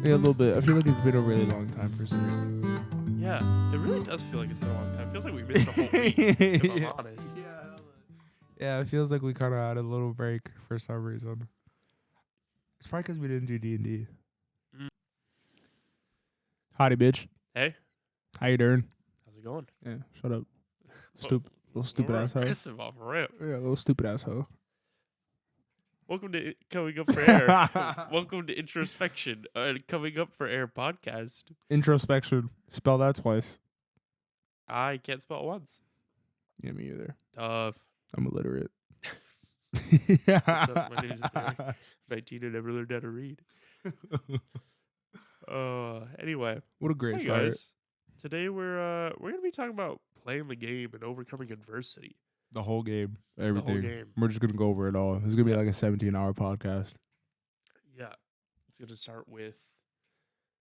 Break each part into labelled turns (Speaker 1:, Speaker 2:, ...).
Speaker 1: Yeah, a little bit. I feel like it's been a really long time for some reason.
Speaker 2: Yeah, it really does feel like it's been a long time. It feels like we missed a whole week, if I'm honest.
Speaker 1: Yeah, it feels like we kind of had a little break for some reason. It's probably because we didn't do D&D.
Speaker 2: Mm.
Speaker 1: Howdy, bitch.
Speaker 2: Hey,
Speaker 1: How you doing?
Speaker 2: how's it going?
Speaker 1: Yeah, shut up.
Speaker 2: Well,
Speaker 1: Little stupid
Speaker 2: we're
Speaker 1: asshole.
Speaker 2: aggressive off rip.
Speaker 1: Yeah, little stupid asshole.
Speaker 2: Welcome to Coming Up for Air. Welcome to Introspection, Coming Up for Air podcast.
Speaker 1: Introspection. Spell that twice.
Speaker 2: I can't spell it once.
Speaker 1: Yeah, me either.
Speaker 2: Tough.
Speaker 1: I'm illiterate.
Speaker 2: What's up? My name's Derek. 19 and never learned how to read. Anyway.
Speaker 1: What a great
Speaker 2: Hey
Speaker 1: start.
Speaker 2: guys. Today we're gonna be talking about playing the game and overcoming adversity.
Speaker 1: The whole game. Everything.
Speaker 2: The whole game.
Speaker 1: We're just going to go over it all. It's going to be like a 17-hour podcast.
Speaker 2: Yeah. It's gonna start with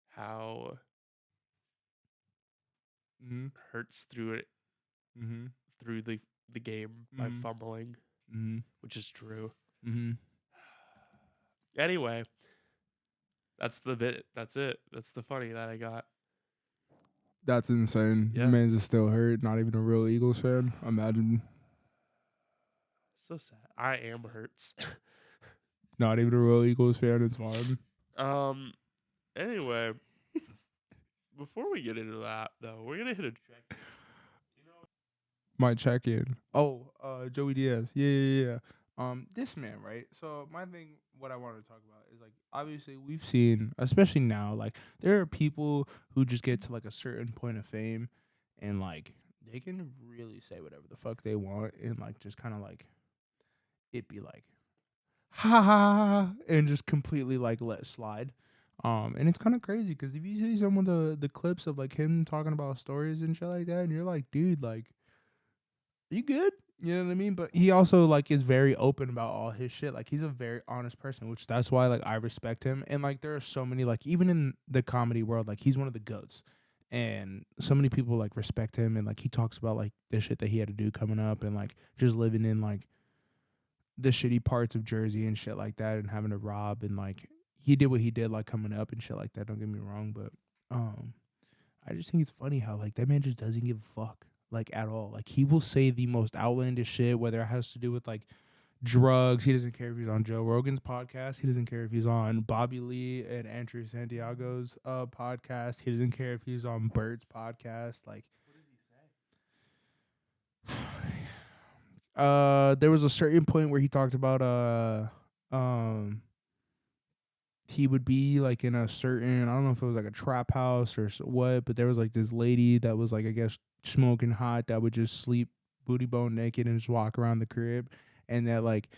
Speaker 2: how hurts through it
Speaker 1: Mm-hmm.
Speaker 2: through the game by fumbling,
Speaker 1: Mm-hmm.
Speaker 2: which is true.
Speaker 1: Mm-hmm.
Speaker 2: Anyway, that's the bit. That's it. That's the funny that I got.
Speaker 1: That's insane.
Speaker 2: Yeah.
Speaker 1: Man's is still hurt. Not even a real Eagles fan. Imagine.
Speaker 2: So sad. I am hurts.
Speaker 1: Not even a real Eagles fan. It's fine.
Speaker 2: Anyway, before we get into that, though, we're gonna hit a check.
Speaker 1: My check-in. Oh, Joey Diaz. Yeah. This man, right? So my thing, what I want to talk about is like, obviously we've seen, especially now, like there are people who just get to like a certain point of fame, and like they can really say whatever the fuck they want, and like just kind of like it be like, ha ha, ha, and just completely like let slide. And it's kind of crazy because if you see some of the clips of like him talking about stories and shit like that, and you're like, dude, like, you good? You know what I mean? But he also like is very open about all his shit. Like he's a very honest person, which that's why like I respect him. And like there are so many, like even in the comedy world, like he's one of the goats. And so many people like respect him, and like he talks about like the shit that he had to do coming up, and like just living in like the shitty parts of Jersey and shit like that, and having to rob, and like he did what he did like coming up and shit like that. Don't get me wrong, but I just think it's funny how like that man just doesn't give a fuck. Like at all. Like he will say the most outlandish shit, whether it has to do with like drugs. He doesn't care if he's on Joe Rogan's podcast. He doesn't care if he's on Bobby Lee and Andrew Santiago's podcast. He doesn't care if he's on Bert's podcast. Like, what does he say? There was a certain point where he talked about he would be like in a certain, I don't know if it was like a trap house or what, but there was like this lady that was like, I guess, smoking hot that would just sleep booty bone naked and just walk around the crib, and that like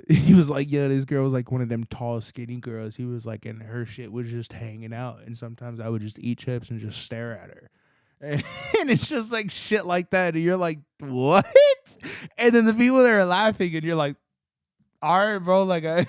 Speaker 1: he was like, yeah, this girl was like one of them tall skinny girls. He was like, and her shit was just hanging out, and sometimes I would just eat chips and just stare at her. And it's just like shit like that, and you're like, what? And then the people that are laughing, and you're like, all right, bro, like yeah,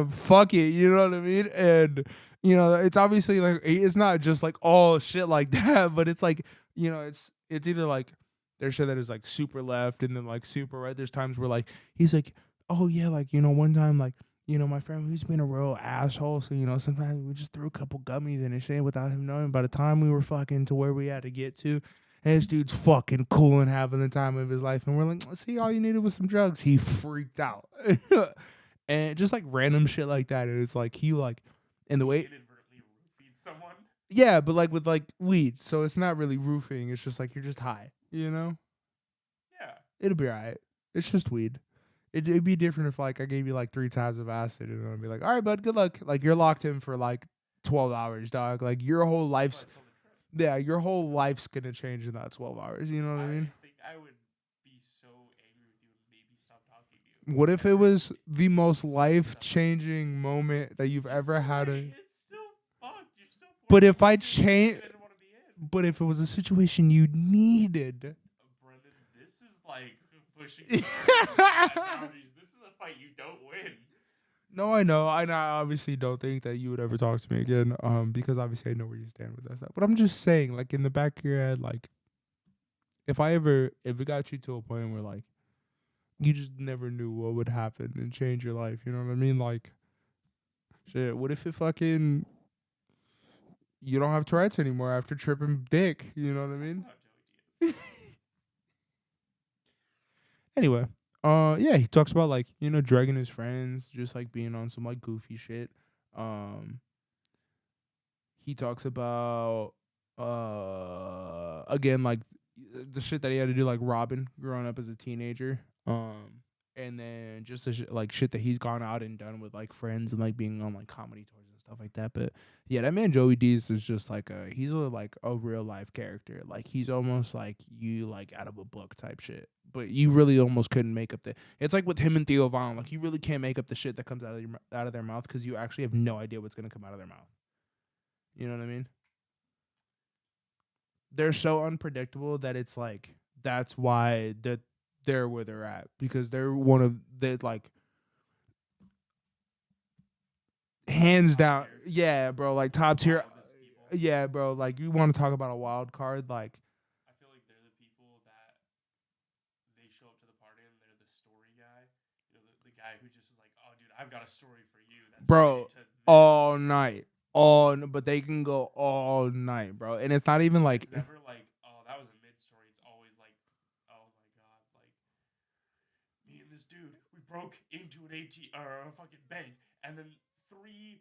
Speaker 1: fuck it, you know what I mean? And you know, it's obviously like it's not just like all shit like that, but it's like, you know, it's either like there's shit that is like super left and then like super right. There's times where like he's like, oh yeah, like, you know, one time like, you know, my friend who's been a real asshole, so you know sometimes we just threw a couple gummies in his shit without him knowing. By the time we were fucking to where we had to get to, and this dude's fucking cool and having the time of his life, and we're like, see, all you needed was some drugs. He freaked out. And just like random shit like that, and it's like he like, and the way
Speaker 2: Inadvertently roofied someone.
Speaker 1: yeah, but like with like weed, so it's not really roofing. It's just like you're just high, you know.
Speaker 2: Yeah.
Speaker 1: It'll be alright. It's just weed. It'd be different if like I gave you like 3 times of acid, and I'd be like, all right, bud, good luck. Like you're locked in for like 12 hours, dog. Like your whole life's your whole life's gonna change in that 12 hours. You know what I mean?
Speaker 2: I think I would be so angry with you and maybe stop talking to you.
Speaker 1: What if it was the most life-changing moment that you've ever had?
Speaker 2: It's still fucked. You're still.
Speaker 1: But if I change,
Speaker 2: I didn't want to be in.
Speaker 1: but if it was a situation you needed,
Speaker 2: Brendan, this is like pushing boundaries. This is a fight you don't win.
Speaker 1: no, I know. I obviously don't think that you would ever talk to me again. Because obviously I know where you stand with that stuff. But I'm just saying, like in the back of your head, like if it got you to a point where like you just never knew what would happen and change your life, you know what I mean? Like Shit, what if it fucking you don't have Tourette's anymore after tripping dick? You know what I mean? Anyway, yeah, he talks about like dragging his friends, just like being on some like goofy shit. Um, he talks about again like the shit that he had to do like robbing growing up as a teenager. And then just the like shit that he's gone out and done with like friends and like being on like comedy tours and stuff like that. But yeah, that man Joey Diaz is just like he's a real life character. Like he's almost like you like out of a book type shit. But you really almost couldn't make up the. It's like with him and Theo Von. Like you really can't make up the shit that comes out of their mouth because you actually have no idea what's gonna come out of their mouth. You know what I mean? They're so unpredictable that it's like that's why they're where they're at because they're one of the like hands down. Yeah, bro, like top tier. Yeah, bro, like you want to talk about a wild card, like
Speaker 2: I feel like they're the people that they show up to the party and they're the story guy. You know, the guy who just is like, oh, dude, I've got a story for you that's
Speaker 1: bro,
Speaker 2: related to this.
Speaker 1: all night, but they can go all night, bro, and it's not even like
Speaker 2: It's never like, oh, that was a mid story. It's always like, oh my god, like me and this dude, we broke into an AT or a fucking bank, and then 3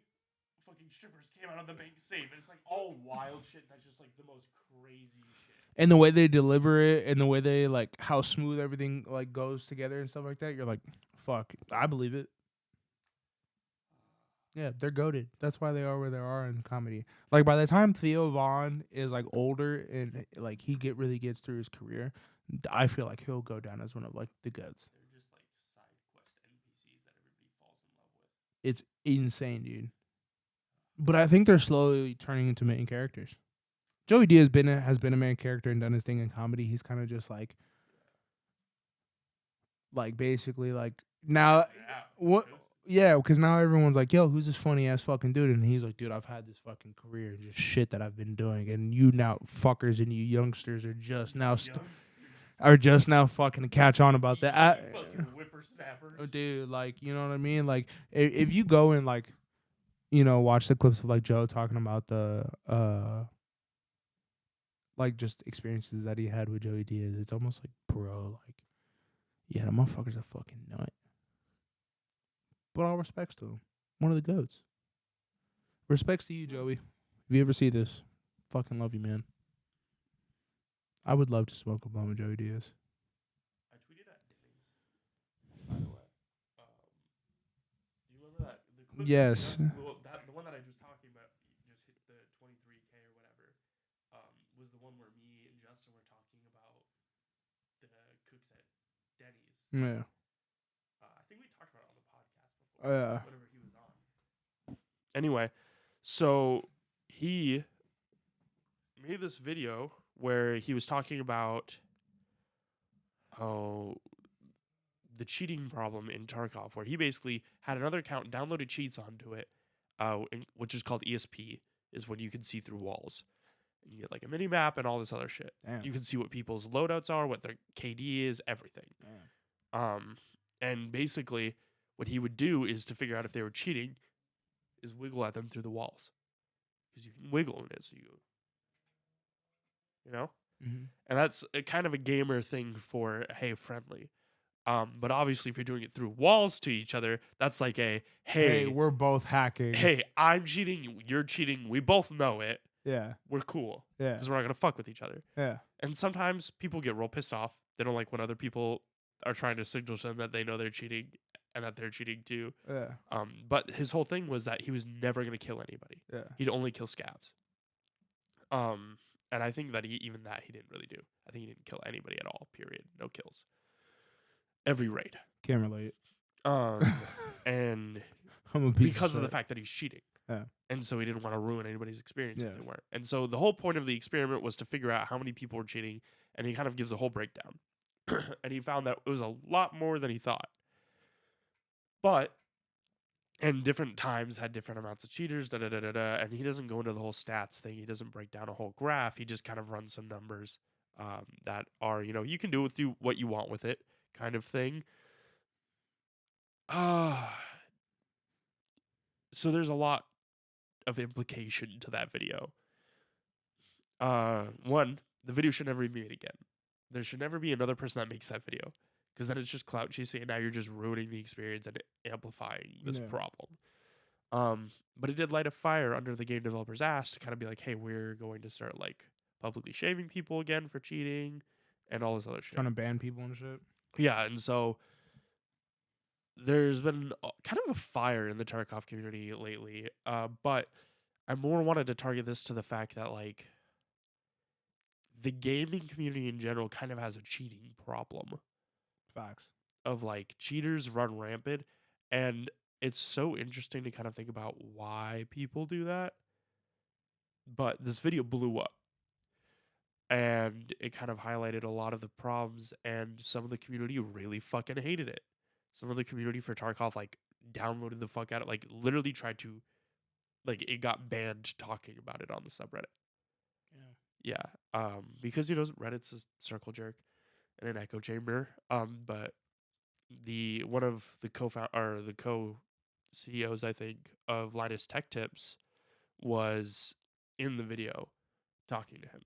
Speaker 2: fucking strippers came out of the bank safe, and it's like all wild shit. That's just like the most crazy shit.
Speaker 1: and the way they deliver it and the way they like how smooth everything like goes together and stuff like that, you're like, fuck, I believe it. Yeah, they're goated. That's why they are where they are in comedy. Like by the time Theo Vaughn is like older and like he really gets through his career, I feel like he'll go down as one of like the goats.
Speaker 2: They're just like side quest NPCs that everybody falls in love with.
Speaker 1: It's insane, dude. But I think they're slowly turning into main characters. Joey Diaz has been a main character and done his thing in comedy. He's kind of just like basically like now what. Yeah, because now everyone's like, "Yo, who's this funny ass fucking dude?" And he's like, "Dude, I've had this fucking career and just shit that I've been doing, and you now fuckers and you youngsters are just now fucking catch on about that."
Speaker 2: Fucking whippersnappers.
Speaker 1: Dude, like you know what I mean? Like if you go and like watch the clips of like Joe talking about the like just experiences that he had with Joey Diaz, it's almost like, bro, like yeah, the motherfucker's a fucking nut. But all respects to him. One of the goats. Respects to you, Joey. If you ever see this, fucking love you, man. I would love to smoke a blunt with Joey Diaz.
Speaker 2: I tweeted at Denny's, by the way. Do you remember that? The clip
Speaker 1: Yes.
Speaker 2: the one that I was talking about, just hit the 23K or whatever, was the one where me and Justin were talking about the cooks at Denny's.
Speaker 1: Yeah.
Speaker 2: I think we talked about it on the podcast before.
Speaker 1: Yeah.
Speaker 2: Whatever he was on. Anyway, so he made this video where he was talking about the cheating problem in Tarkov, where he basically had another account, downloaded cheats onto it, which is called ESP, is when you can see through walls. And you get like a mini map and all this other shit.
Speaker 1: Damn.
Speaker 2: You can see what people's loadouts are, what their KD is, everything.
Speaker 1: Damn.
Speaker 2: And basically, what he would do is to figure out if they were cheating, is wiggle at them through the walls, because you can wiggle in it. So you know,
Speaker 1: Mm-hmm.
Speaker 2: and that's a kind of a gamer thing for hey friendly. But obviously, if you're doing it through walls to each other, that's like a hey,
Speaker 1: we're both hacking.
Speaker 2: hey, I'm cheating, you're cheating, we both know it.
Speaker 1: Yeah.
Speaker 2: We're cool.
Speaker 1: Yeah.
Speaker 2: Because we're not gonna fuck with each other.
Speaker 1: Yeah.
Speaker 2: And sometimes people get real pissed off. They don't like when other people are trying to signal to them that they know they're cheating and that they're cheating too.
Speaker 1: Yeah.
Speaker 2: But his whole thing was that he was never gonna kill anybody.
Speaker 1: Yeah.
Speaker 2: He'd only kill scabs. And I think that he didn't really do. I think he didn't kill anybody at all. Period. No kills. Every raid.
Speaker 1: Can't relate.
Speaker 2: And
Speaker 1: I'm a piece
Speaker 2: because
Speaker 1: of
Speaker 2: the
Speaker 1: shit.
Speaker 2: fact that he's cheating.
Speaker 1: Yeah.
Speaker 2: And so he didn't want to ruin anybody's experience
Speaker 1: Yeah.
Speaker 2: if they weren't. And so the whole point of the experiment was to figure out how many people were cheating, and he kind of gives a whole breakdown. And he found that it was a lot more than he thought. But and different times had different amounts of cheaters, and he doesn't go into the whole stats thing. He doesn't break down a whole graph. He just kind of runs some numbers that are, you can do with what you want with it kind of thing. So there's a lot of implication to that video. One, the video should never be made again. There should never be another person that makes that video, because then it's just clout chasing, and now you're just ruining the experience and amplifying this problem. But it did light a fire under the game developers' ass to kind of be like, hey, we're going to start like publicly shaming people again for cheating and all this other shit.
Speaker 1: Trying to ban people and shit.
Speaker 2: Yeah, and so there's been kind of a fire in the Tarkov community lately. But I more wanted to target this to the fact that like the gaming community in general kind of has a cheating problem.
Speaker 1: Facts.
Speaker 2: Of like cheaters run rampant, and it's so interesting to kind of think about why people do that. But this video blew up, and it kind of highlighted a lot of the problems, and some of the community really fucking hated it. Some of the community for Tarkov like downloaded the fuck out of, like literally tried to, like, it got banned talking about it on the subreddit. Yeah. Because Reddit's a circle jerk and an echo chamber. But the one of the co-CEOs, I think, of Linus Tech Tips was in the video talking to him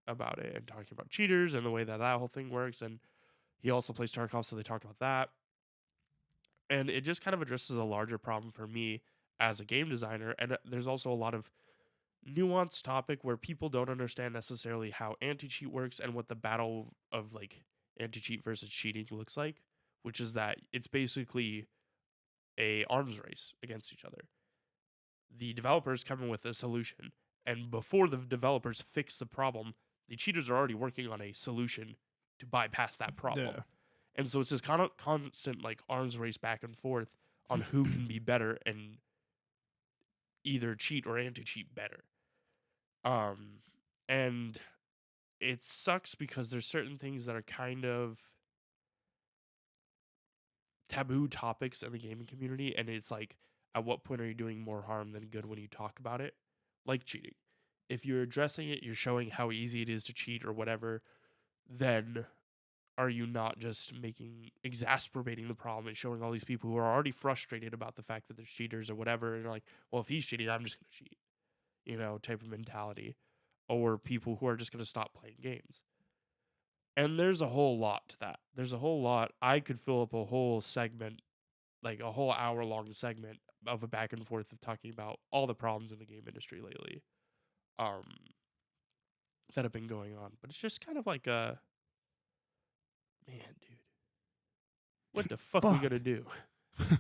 Speaker 2: about it and talking about cheaters and the way that whole thing works. And he also plays Tarkov, so they talked about that. And it just kind of addresses a larger problem for me as a game designer. And there's also a lot of nuanced topic where people don't understand necessarily how anti-cheat works and what the battle of like anti-cheat versus cheating looks like, which is that it's basically a arms race against each other. The developers come in with a solution, and before the developers fix the problem, the cheaters are already working on a solution to bypass that problem.
Speaker 1: Yeah.
Speaker 2: And so it's this kind of constant like arms race back and forth on who can be better and either cheat or anti-cheat better. And it sucks because there's certain things that are kind of taboo topics in the gaming community, and it's like, at what point are you doing more harm than good when you talk about it? Like cheating. If you're addressing it, you're showing how easy it is to cheat or whatever, then are you not just exacerbating the problem and showing all these people who are already frustrated about the fact that there's cheaters or whatever, and they're like, well, if he's cheating, I'm just going to cheat, type of mentality. Or people who are just going to stop playing games. And there's a whole lot to that. There's a whole lot. I could fill up a whole segment, like a whole hour-long segment of a back and forth of talking about all the problems in the game industry lately that have been going on. But it's just kind of like man, dude, what the fuck we gonna do?
Speaker 1: Yeah.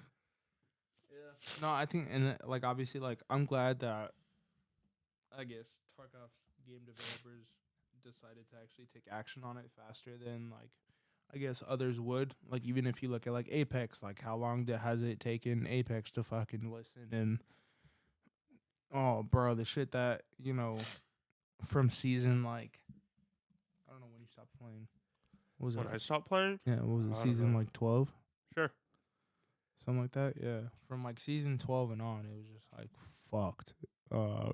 Speaker 1: No, I think, and like obviously, like I'm glad that I guess Tarkov's game developers decided to actually take action on it faster than like I guess others would. Like even if you look at like Apex, like how long has it taken Apex to fucking listen? And oh, bro, the shit that from season like I don't know when you stopped playing. What was
Speaker 2: When
Speaker 1: it?
Speaker 2: I stopped playing?
Speaker 1: Yeah, what was it?
Speaker 2: I don't
Speaker 1: Season
Speaker 2: know.
Speaker 1: like 12.
Speaker 2: Sure.
Speaker 1: Something like that, yeah. From like season 12 and on, it was just like fucked.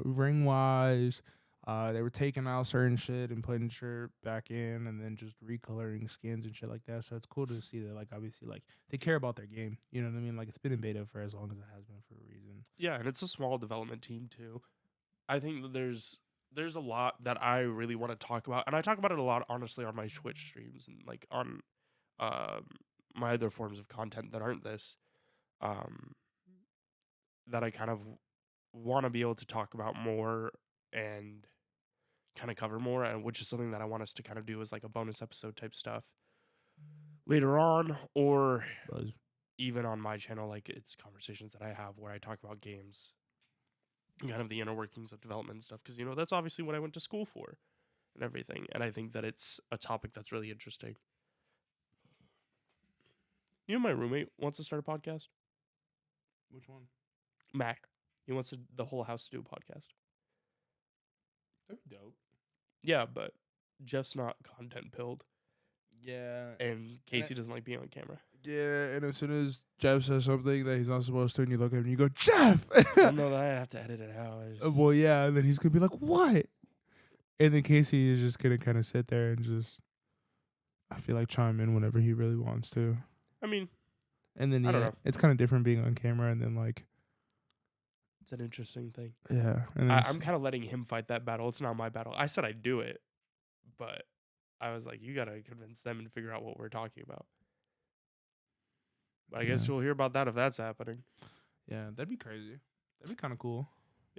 Speaker 1: Ring wise, they were taking out certain shit and putting shit back in, and then just recoloring skins and shit like that. So it's cool to see that, like obviously, like they care about their game. You know what I mean? Like it's been in beta for as long as it has been for a reason.
Speaker 2: Yeah, and it's a small development team too. I think that there's a lot that I really want to talk about, and I talk about it a lot, honestly, on my Twitch streams and like on my other forms of content that aren't this. That I kind of want to be able to talk about more and kind of cover more, and which is something that I want us to kind of do as like a bonus episode type stuff later on, or even on my channel. Like it's conversations that I have where I talk about games, kind of the inner workings of development and stuff, because that's obviously what I went to school for and everything, and I think that it's a topic that's really interesting. My roommate wants to start a podcast.
Speaker 1: Which one?
Speaker 2: Mac. He wants the whole house to do a podcast.
Speaker 1: That'd be dope.
Speaker 2: Yeah, but Jeff's not content pilled.
Speaker 1: Yeah.
Speaker 2: And Casey doesn't like being on camera.
Speaker 1: Yeah, and as soon as Jeff says something that he's not supposed to, and you look at him and you go, Jeff!
Speaker 2: No, I have to edit it out.
Speaker 1: Well, yeah, and then he's going to be like, what? And then Casey is just going to kind of sit there and just, I feel like, chime in whenever he really wants to.
Speaker 2: I mean,
Speaker 1: and then
Speaker 2: I don't know.
Speaker 1: It's kind of different being on camera and then, like,
Speaker 2: It's an interesting thing.
Speaker 1: Yeah, and
Speaker 2: I'm kind of letting him fight that battle. It's not my battle. I said I'd do it, but I was like, you gotta convince them and figure out what we're talking about. But I guess you'll hear about that if that's happening.
Speaker 1: Yeah, that'd be crazy. That'd be kind of cool.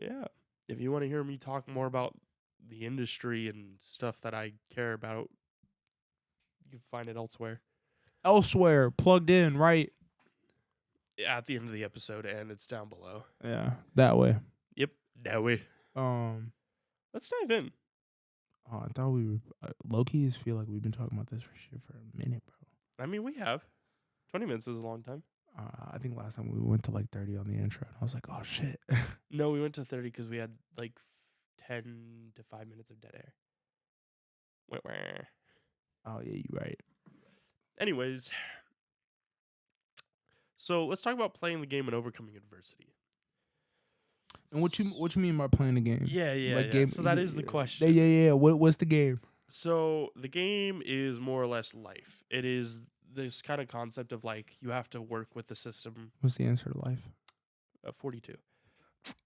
Speaker 2: Yeah. If you want to hear me talk more about the industry and stuff that I care about, you can find it elsewhere.
Speaker 1: Elsewhere, plugged in, right?
Speaker 2: At the end of the episode, and it's down below.
Speaker 1: Yeah, that way.
Speaker 2: Yep, that way.
Speaker 1: Let's
Speaker 2: dive in.
Speaker 1: Oh, I thought we were low-key feel like we've been talking about this for a minute, bro.
Speaker 2: I mean, we have. 20 minutes is a long time.
Speaker 1: I think last time we went to like 30 on the intro, and I was like, oh, shit.
Speaker 2: No, we went to 30 because we had like 10 to 5 minutes of dead air.
Speaker 1: Oh, yeah, you're right.
Speaker 2: Anyways, so let's talk about playing the game and overcoming adversity.
Speaker 1: And what you mean by playing the game?
Speaker 2: Yeah.
Speaker 1: Game,
Speaker 2: so that is the question.
Speaker 1: Yeah. What's the game?
Speaker 2: So the game is more or less life. It is this kind of concept of like you have to work with the system.
Speaker 1: What's the answer to life?
Speaker 2: 42.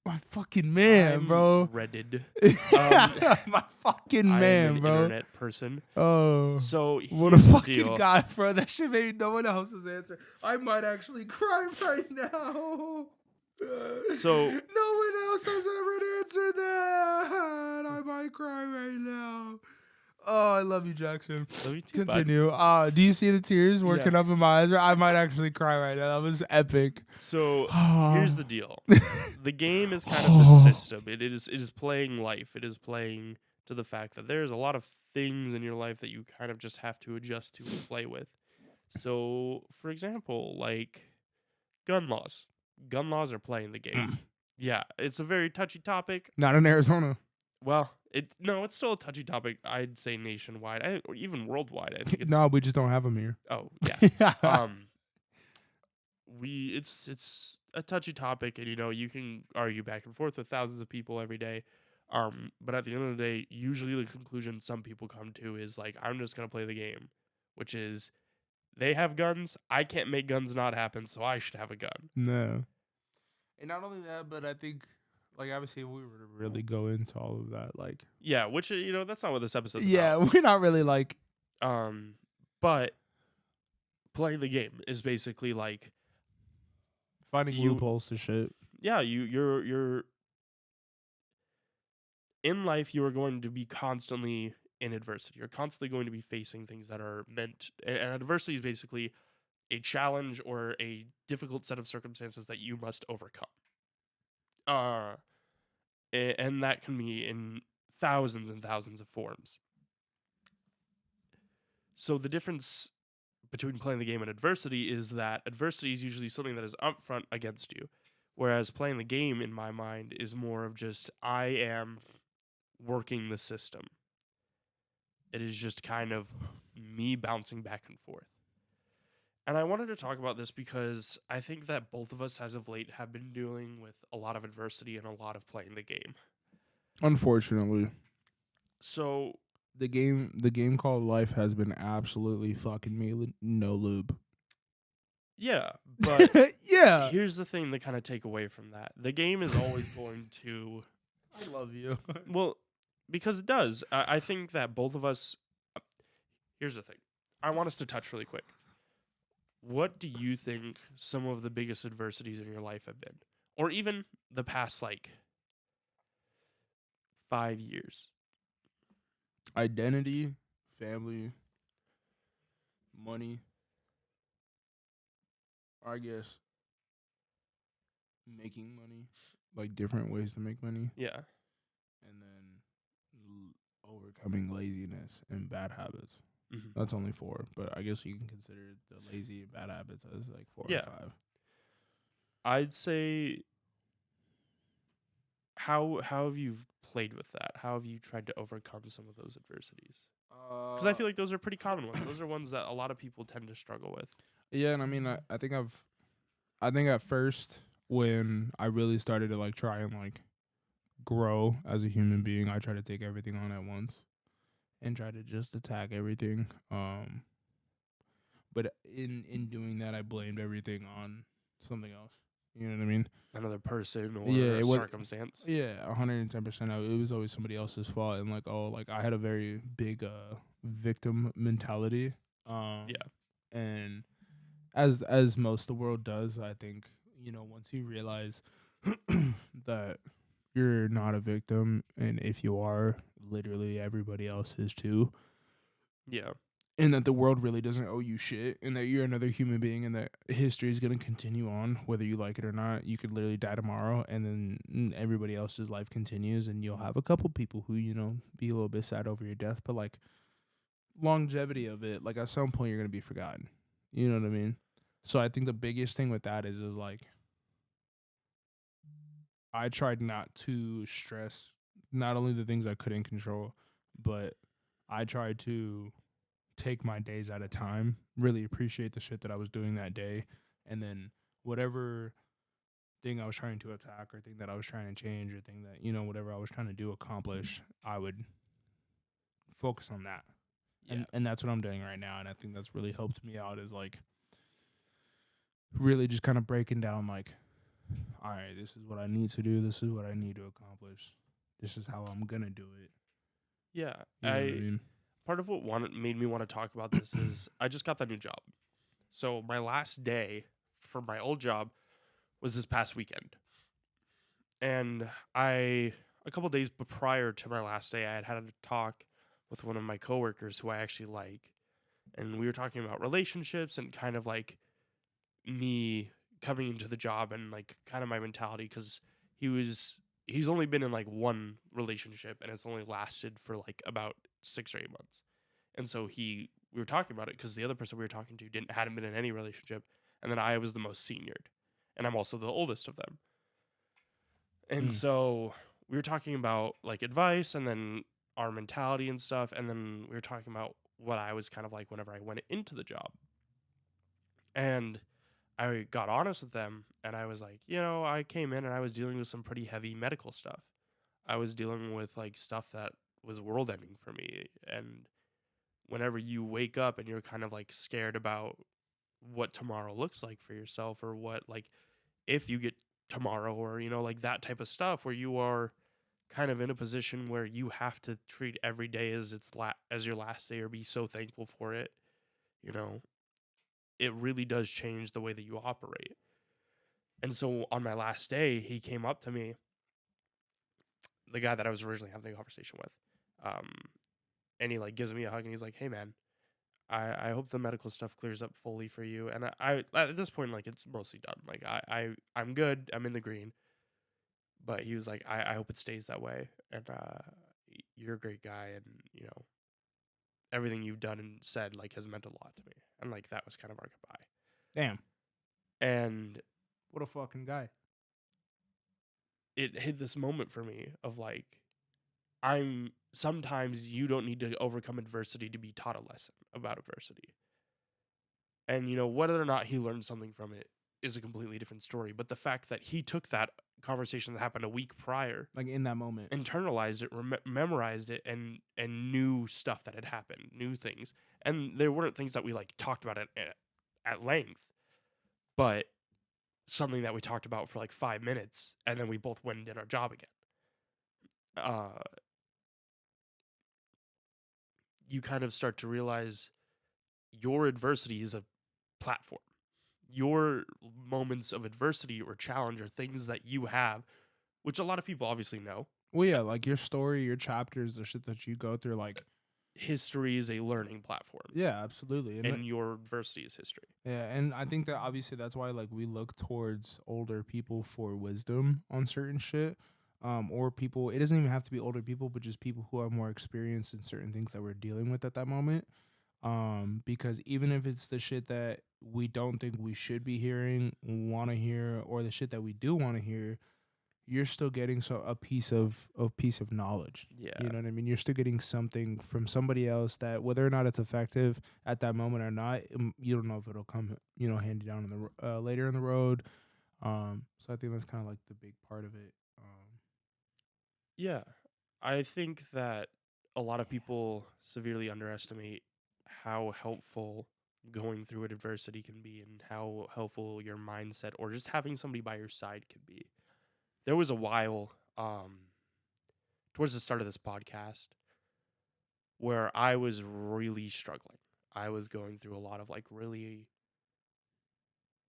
Speaker 1: My fucking man,
Speaker 2: I'm
Speaker 1: bro.
Speaker 2: Reddit.
Speaker 1: My fucking man,
Speaker 2: I'm an
Speaker 1: bro.
Speaker 2: internet person.
Speaker 1: Oh.
Speaker 2: So
Speaker 1: what a fucking
Speaker 2: deal.
Speaker 1: guy, bro. That shit made no one else's answer. I might actually cry right now.
Speaker 2: So
Speaker 1: no one else has ever answered that. I might cry right now. Oh, I love you, Jaxon.
Speaker 2: Love you too,
Speaker 1: Continue. Do you see the tears working up in my eyes? I might actually cry right now. That was epic.
Speaker 2: So here's the deal. The game is kind of the system. It is playing life. It is playing to the fact that there's a lot of things in your life that you kind of just have to adjust to and play with. So, for example, like gun laws. Gun laws are playing the game. Yeah, it's a very touchy topic.
Speaker 1: Not in Arizona.
Speaker 2: Well, it's still a touchy topic. I'd say nationwide, or even worldwide. I think it's,
Speaker 1: no, we just don't have them here.
Speaker 2: Oh yeah. It's a touchy topic, and you can argue back and forth with thousands of people every day. But at the end of the day, usually the conclusion some people come to is like, I'm just gonna play the game, which is they have guns. I can't make guns not happen, so I should have a gun.
Speaker 1: No. And not only that, but I think, like, obviously, we were to really go into all of that, like,
Speaker 2: yeah, which that's not what this episode's about.
Speaker 1: Yeah, we're not really like,
Speaker 2: but playing the game is basically like
Speaker 1: finding loopholes to shit.
Speaker 2: Yeah, you're in life. You are going to be constantly in adversity. You're constantly going to be facing things that are meant. And adversity is basically a challenge or a difficult set of circumstances that you must overcome. And that can be in thousands and thousands of forms. So the difference between playing the game and adversity is that adversity is usually something that is upfront against you, whereas playing the game, in my mind, is more of just, I am working the system. It is just kind of me bouncing back and forth. And I wanted to talk about this because I think that both of us as of late have been dealing with a lot of adversity and a lot of playing the game.
Speaker 1: Unfortunately.
Speaker 2: So
Speaker 1: the game called life has been absolutely fucking me no lube.
Speaker 2: Yeah, but
Speaker 1: yeah.
Speaker 2: Here's the thing that kind of take away from that. The game is always going to...
Speaker 1: I love you.
Speaker 2: Well, because it does. I think that both of us... Here's the thing. I want us to touch really quick. What do you think some of the biggest adversities in your life have been? Or even the past, 5 years?
Speaker 1: Identity, family, money. I guess making money, like different ways to make money.
Speaker 2: Yeah.
Speaker 1: And then overcoming laziness and bad habits.
Speaker 2: Mm-hmm.
Speaker 1: That's only 4, but I guess you can consider the lazy and bad habits as 4 or 5.
Speaker 2: I'd say, how have you played with that? How have you tried to overcome some of those adversities? Because I feel like those are pretty common ones. Those are ones that a lot of people tend to struggle with.
Speaker 1: Yeah, and I mean, I think at first when I really started to try and grow as a human being, I tried to take everything on at once and try to just attack everything. But in doing that, I blamed everything on something else. You know what I mean?
Speaker 2: Another person
Speaker 1: Yeah,
Speaker 2: or a
Speaker 1: it was.
Speaker 2: circumstance.
Speaker 1: Yeah, 110%. It was always somebody else's fault, and like, oh, like I had a very big victim mentality.
Speaker 2: Yeah.
Speaker 1: And as most of the world does, I think, once you realize that you're not a victim, and if you are, literally everybody else is too,
Speaker 2: Yeah.
Speaker 1: and that the world really doesn't owe you shit, and that you're another human being, and that history is going to continue on whether you like it or not. You could literally die tomorrow, and then everybody else's life continues, and you'll have a couple people who be a little bit sad over your death, but like longevity of it, like at some point you're going to be forgotten. You know what I mean? So I think the biggest thing with that is like I tried not to stress not only the things I couldn't control, but I tried to take my days at a time, really appreciate the shit that I was doing that day, and then whatever thing I was trying to attack or thing that I was trying to change or thing that, whatever I was trying to do accomplish, I would focus on that.
Speaker 2: Yeah.
Speaker 1: And that's what I'm doing right now, and I think that's really helped me out is like really just kind of breaking down like, all right, this is what I need to do, this is what I need to accomplish. This is how I'm going to do it.
Speaker 2: Yeah.
Speaker 1: You know what I mean?
Speaker 2: Part of what made me want to talk about this is I just got that new job. So my last day for my old job was this past weekend. And a couple days prior to my last day, I had a talk with one of my coworkers who I actually like. And we were talking about relationships and kind of like me coming into the job and like kind of my mentality because he's only been in like one relationship and it's only lasted for like about 6 or 8 months. And so we were talking about it because the other person we were talking to hadn't been in any relationship, and then I was the most seniored, and I'm also the oldest of them. And so we were talking about like advice and then our mentality and stuff, and then we were talking about what I was kind of like whenever I went into the job. And I got honest with them and I was like, I came in and I was dealing with some pretty heavy medical stuff. I was dealing with like stuff that was world ending for me. And whenever you wake up and you're kind of like scared about what tomorrow looks like for yourself or what, like, if you get tomorrow or, like that type of stuff where you are kind of in a position where you have to treat every day as as your last day or be so thankful for it, you know, it really does change the way that you operate. And so on my last day, he came up to me, the guy that I was originally having the conversation with, and he like gives me a hug and he's like, "Hey man, I hope the medical stuff clears up fully for you." And I at this point like it's mostly done. Like I'm good. I'm in the green. But he was like, I hope it stays that way. And you're a great guy, and everything you've done and said like has meant a lot to me. And like that was kind of our goodbye.
Speaker 1: Damn.
Speaker 2: And
Speaker 1: What a fucking guy.
Speaker 2: it hit this moment for me of like, I'm sometimes you don't need to overcome adversity to be taught a lesson about adversity. And whether or not he learned something from it is a completely different story. But the fact that he took that conversation that happened a week prior,
Speaker 1: Like in that moment.
Speaker 2: internalized it, memorized it, and knew stuff that had happened, new things, and there weren't things that we like talked about at length, but something that we talked about for like 5 minutes, and then we both went and did our job again. You kind of start to realize your adversity is a platform. Your moments of adversity or challenge are things that you have, which a lot of people obviously know.
Speaker 1: Well, yeah, like your story, your chapters, the shit that you go through, like
Speaker 2: History is a learning platform.
Speaker 1: Yeah, absolutely.
Speaker 2: And your adversity is history.
Speaker 1: Yeah, and I think that obviously that's why like we look towards older people for wisdom on certain shit. Or people, it doesn't even have to be older people, but just people who are more experienced in certain things that we're dealing with at that moment. Because even if it's the shit that we don't think we should be hearing, want to hear, or the shit that we do want to hear, you're still getting a piece of knowledge.
Speaker 2: Yeah.
Speaker 1: You know what I mean? You're still getting something from somebody else that whether or not it's effective at that moment or not, you don't know if it'll come, handy down in the later in the road. So I think that's kind of like the big part of it.
Speaker 2: Yeah. I think that a lot of people severely underestimate how helpful going through adversity can be and how helpful your mindset or just having somebody by your side can be. There was a while towards the start of this podcast where I was really struggling. I was going through a lot of like really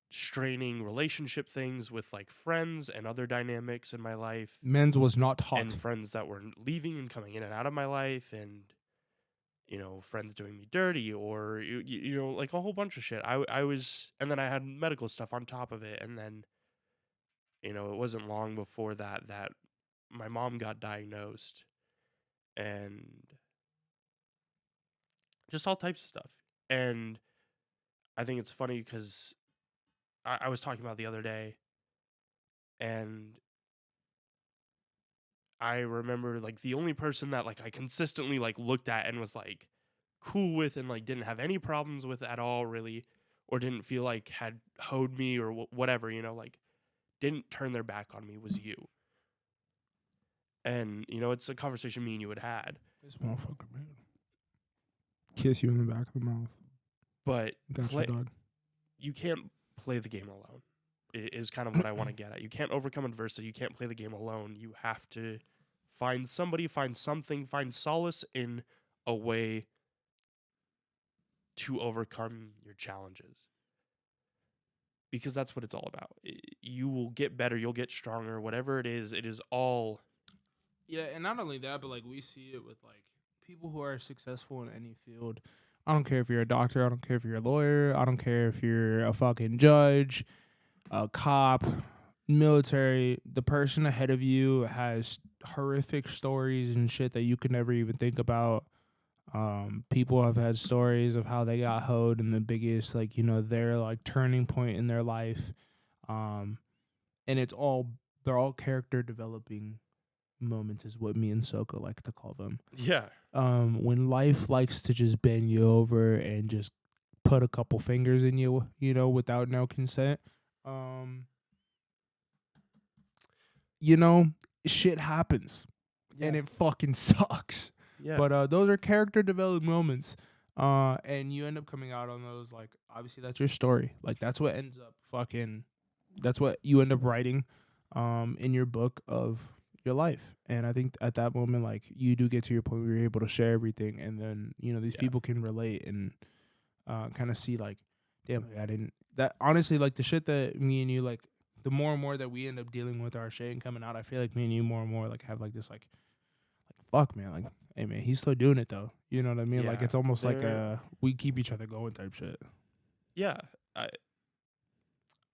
Speaker 2: straining relationship things with like friends and other dynamics in my life,
Speaker 1: Men's was not
Speaker 2: and
Speaker 1: hot.
Speaker 2: friends that were leaving and coming in and out of my life, and friends doing me dirty, or like a whole bunch of shit. I was, and then I had medical stuff on top of it, and then it wasn't long before that my mom got diagnosed, and just all types of stuff. And I think it's funny because I was talking about the other day, and I remember like the only person that like I consistently like looked at and was like cool with and like didn't have any problems with at all really, or didn't feel like had hoed me or whatever, like didn't turn their back on me, was you. And it's a conversation me and you had,
Speaker 1: This motherfucker, man. Kiss you in the back of the mouth.
Speaker 2: but
Speaker 1: Gotcha, dog.
Speaker 2: you can't play the game alone. Is kind of what I want to get at. You can't overcome adversity. You can't play the game alone. You have to find somebody, find something, find solace in a way to overcome your challenges. Because that's what it's all about. You will get better. You'll get stronger. Whatever it is all.
Speaker 1: Yeah, and not only that, but like we see it with like people who are successful in any field. I don't care if you're a doctor. I don't care if you're a lawyer. I don't care if you're a fucking judge, a cop, military. The person ahead of you has horrific stories and shit that you could never even think about. People have had stories of how they got hoed and the biggest, like, their like turning point in their life. And they're all character developing moments is what me and Soko like to call them.
Speaker 2: Yeah.
Speaker 1: When life likes to just bend you over and just put a couple fingers in you, without no consent. Shit happens.
Speaker 2: Yeah.
Speaker 1: And it fucking sucks.
Speaker 2: Yeah.
Speaker 1: But those are character development moments. And you end up coming out on those, like, obviously that's your story. Like, that's what ends up that's what you end up writing in your book of your life. And I think at that moment, like, you do get to your point where you're able to share everything, and then these people can relate and kind of see, like, damn, like, I didn't that honestly, like, the shit that me and you, like, the more and more that we end up dealing with our shit and coming out, I feel like me and you more and more like have like this like fuck, man, like, hey man, he's still doing it though, you know what I mean? Like, it's almost like we keep each other going type shit.
Speaker 2: Yeah.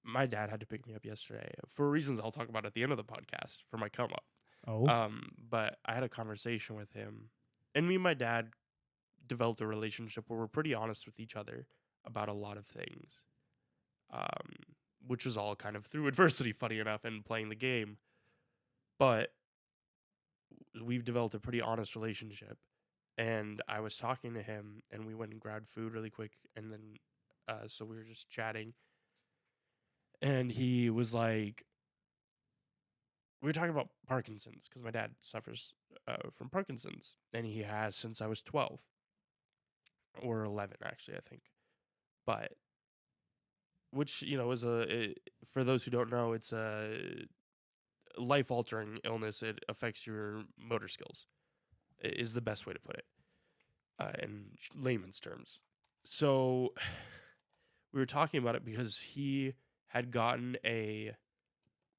Speaker 2: My dad had to pick me up yesterday for reasons I'll talk about at the end of the podcast for my come up. But I had a conversation with him, and me and my dad developed a relationship where we're pretty honest with each other about a lot of things, which was all kind of through adversity, funny enough, and playing the game. But we've developed a pretty honest relationship, and I was talking to him, and we went and grabbed food really quick, and then so we were just chatting. And he was like, we were talking about Parkinson's because my dad suffers from Parkinson's, and he has since I was 12 or 11, actually, I think. But which is for those who don't know, it's a life-altering illness. It affects your motor skills. Is the best way to put it in layman's terms. So we were talking about it because he had gotten a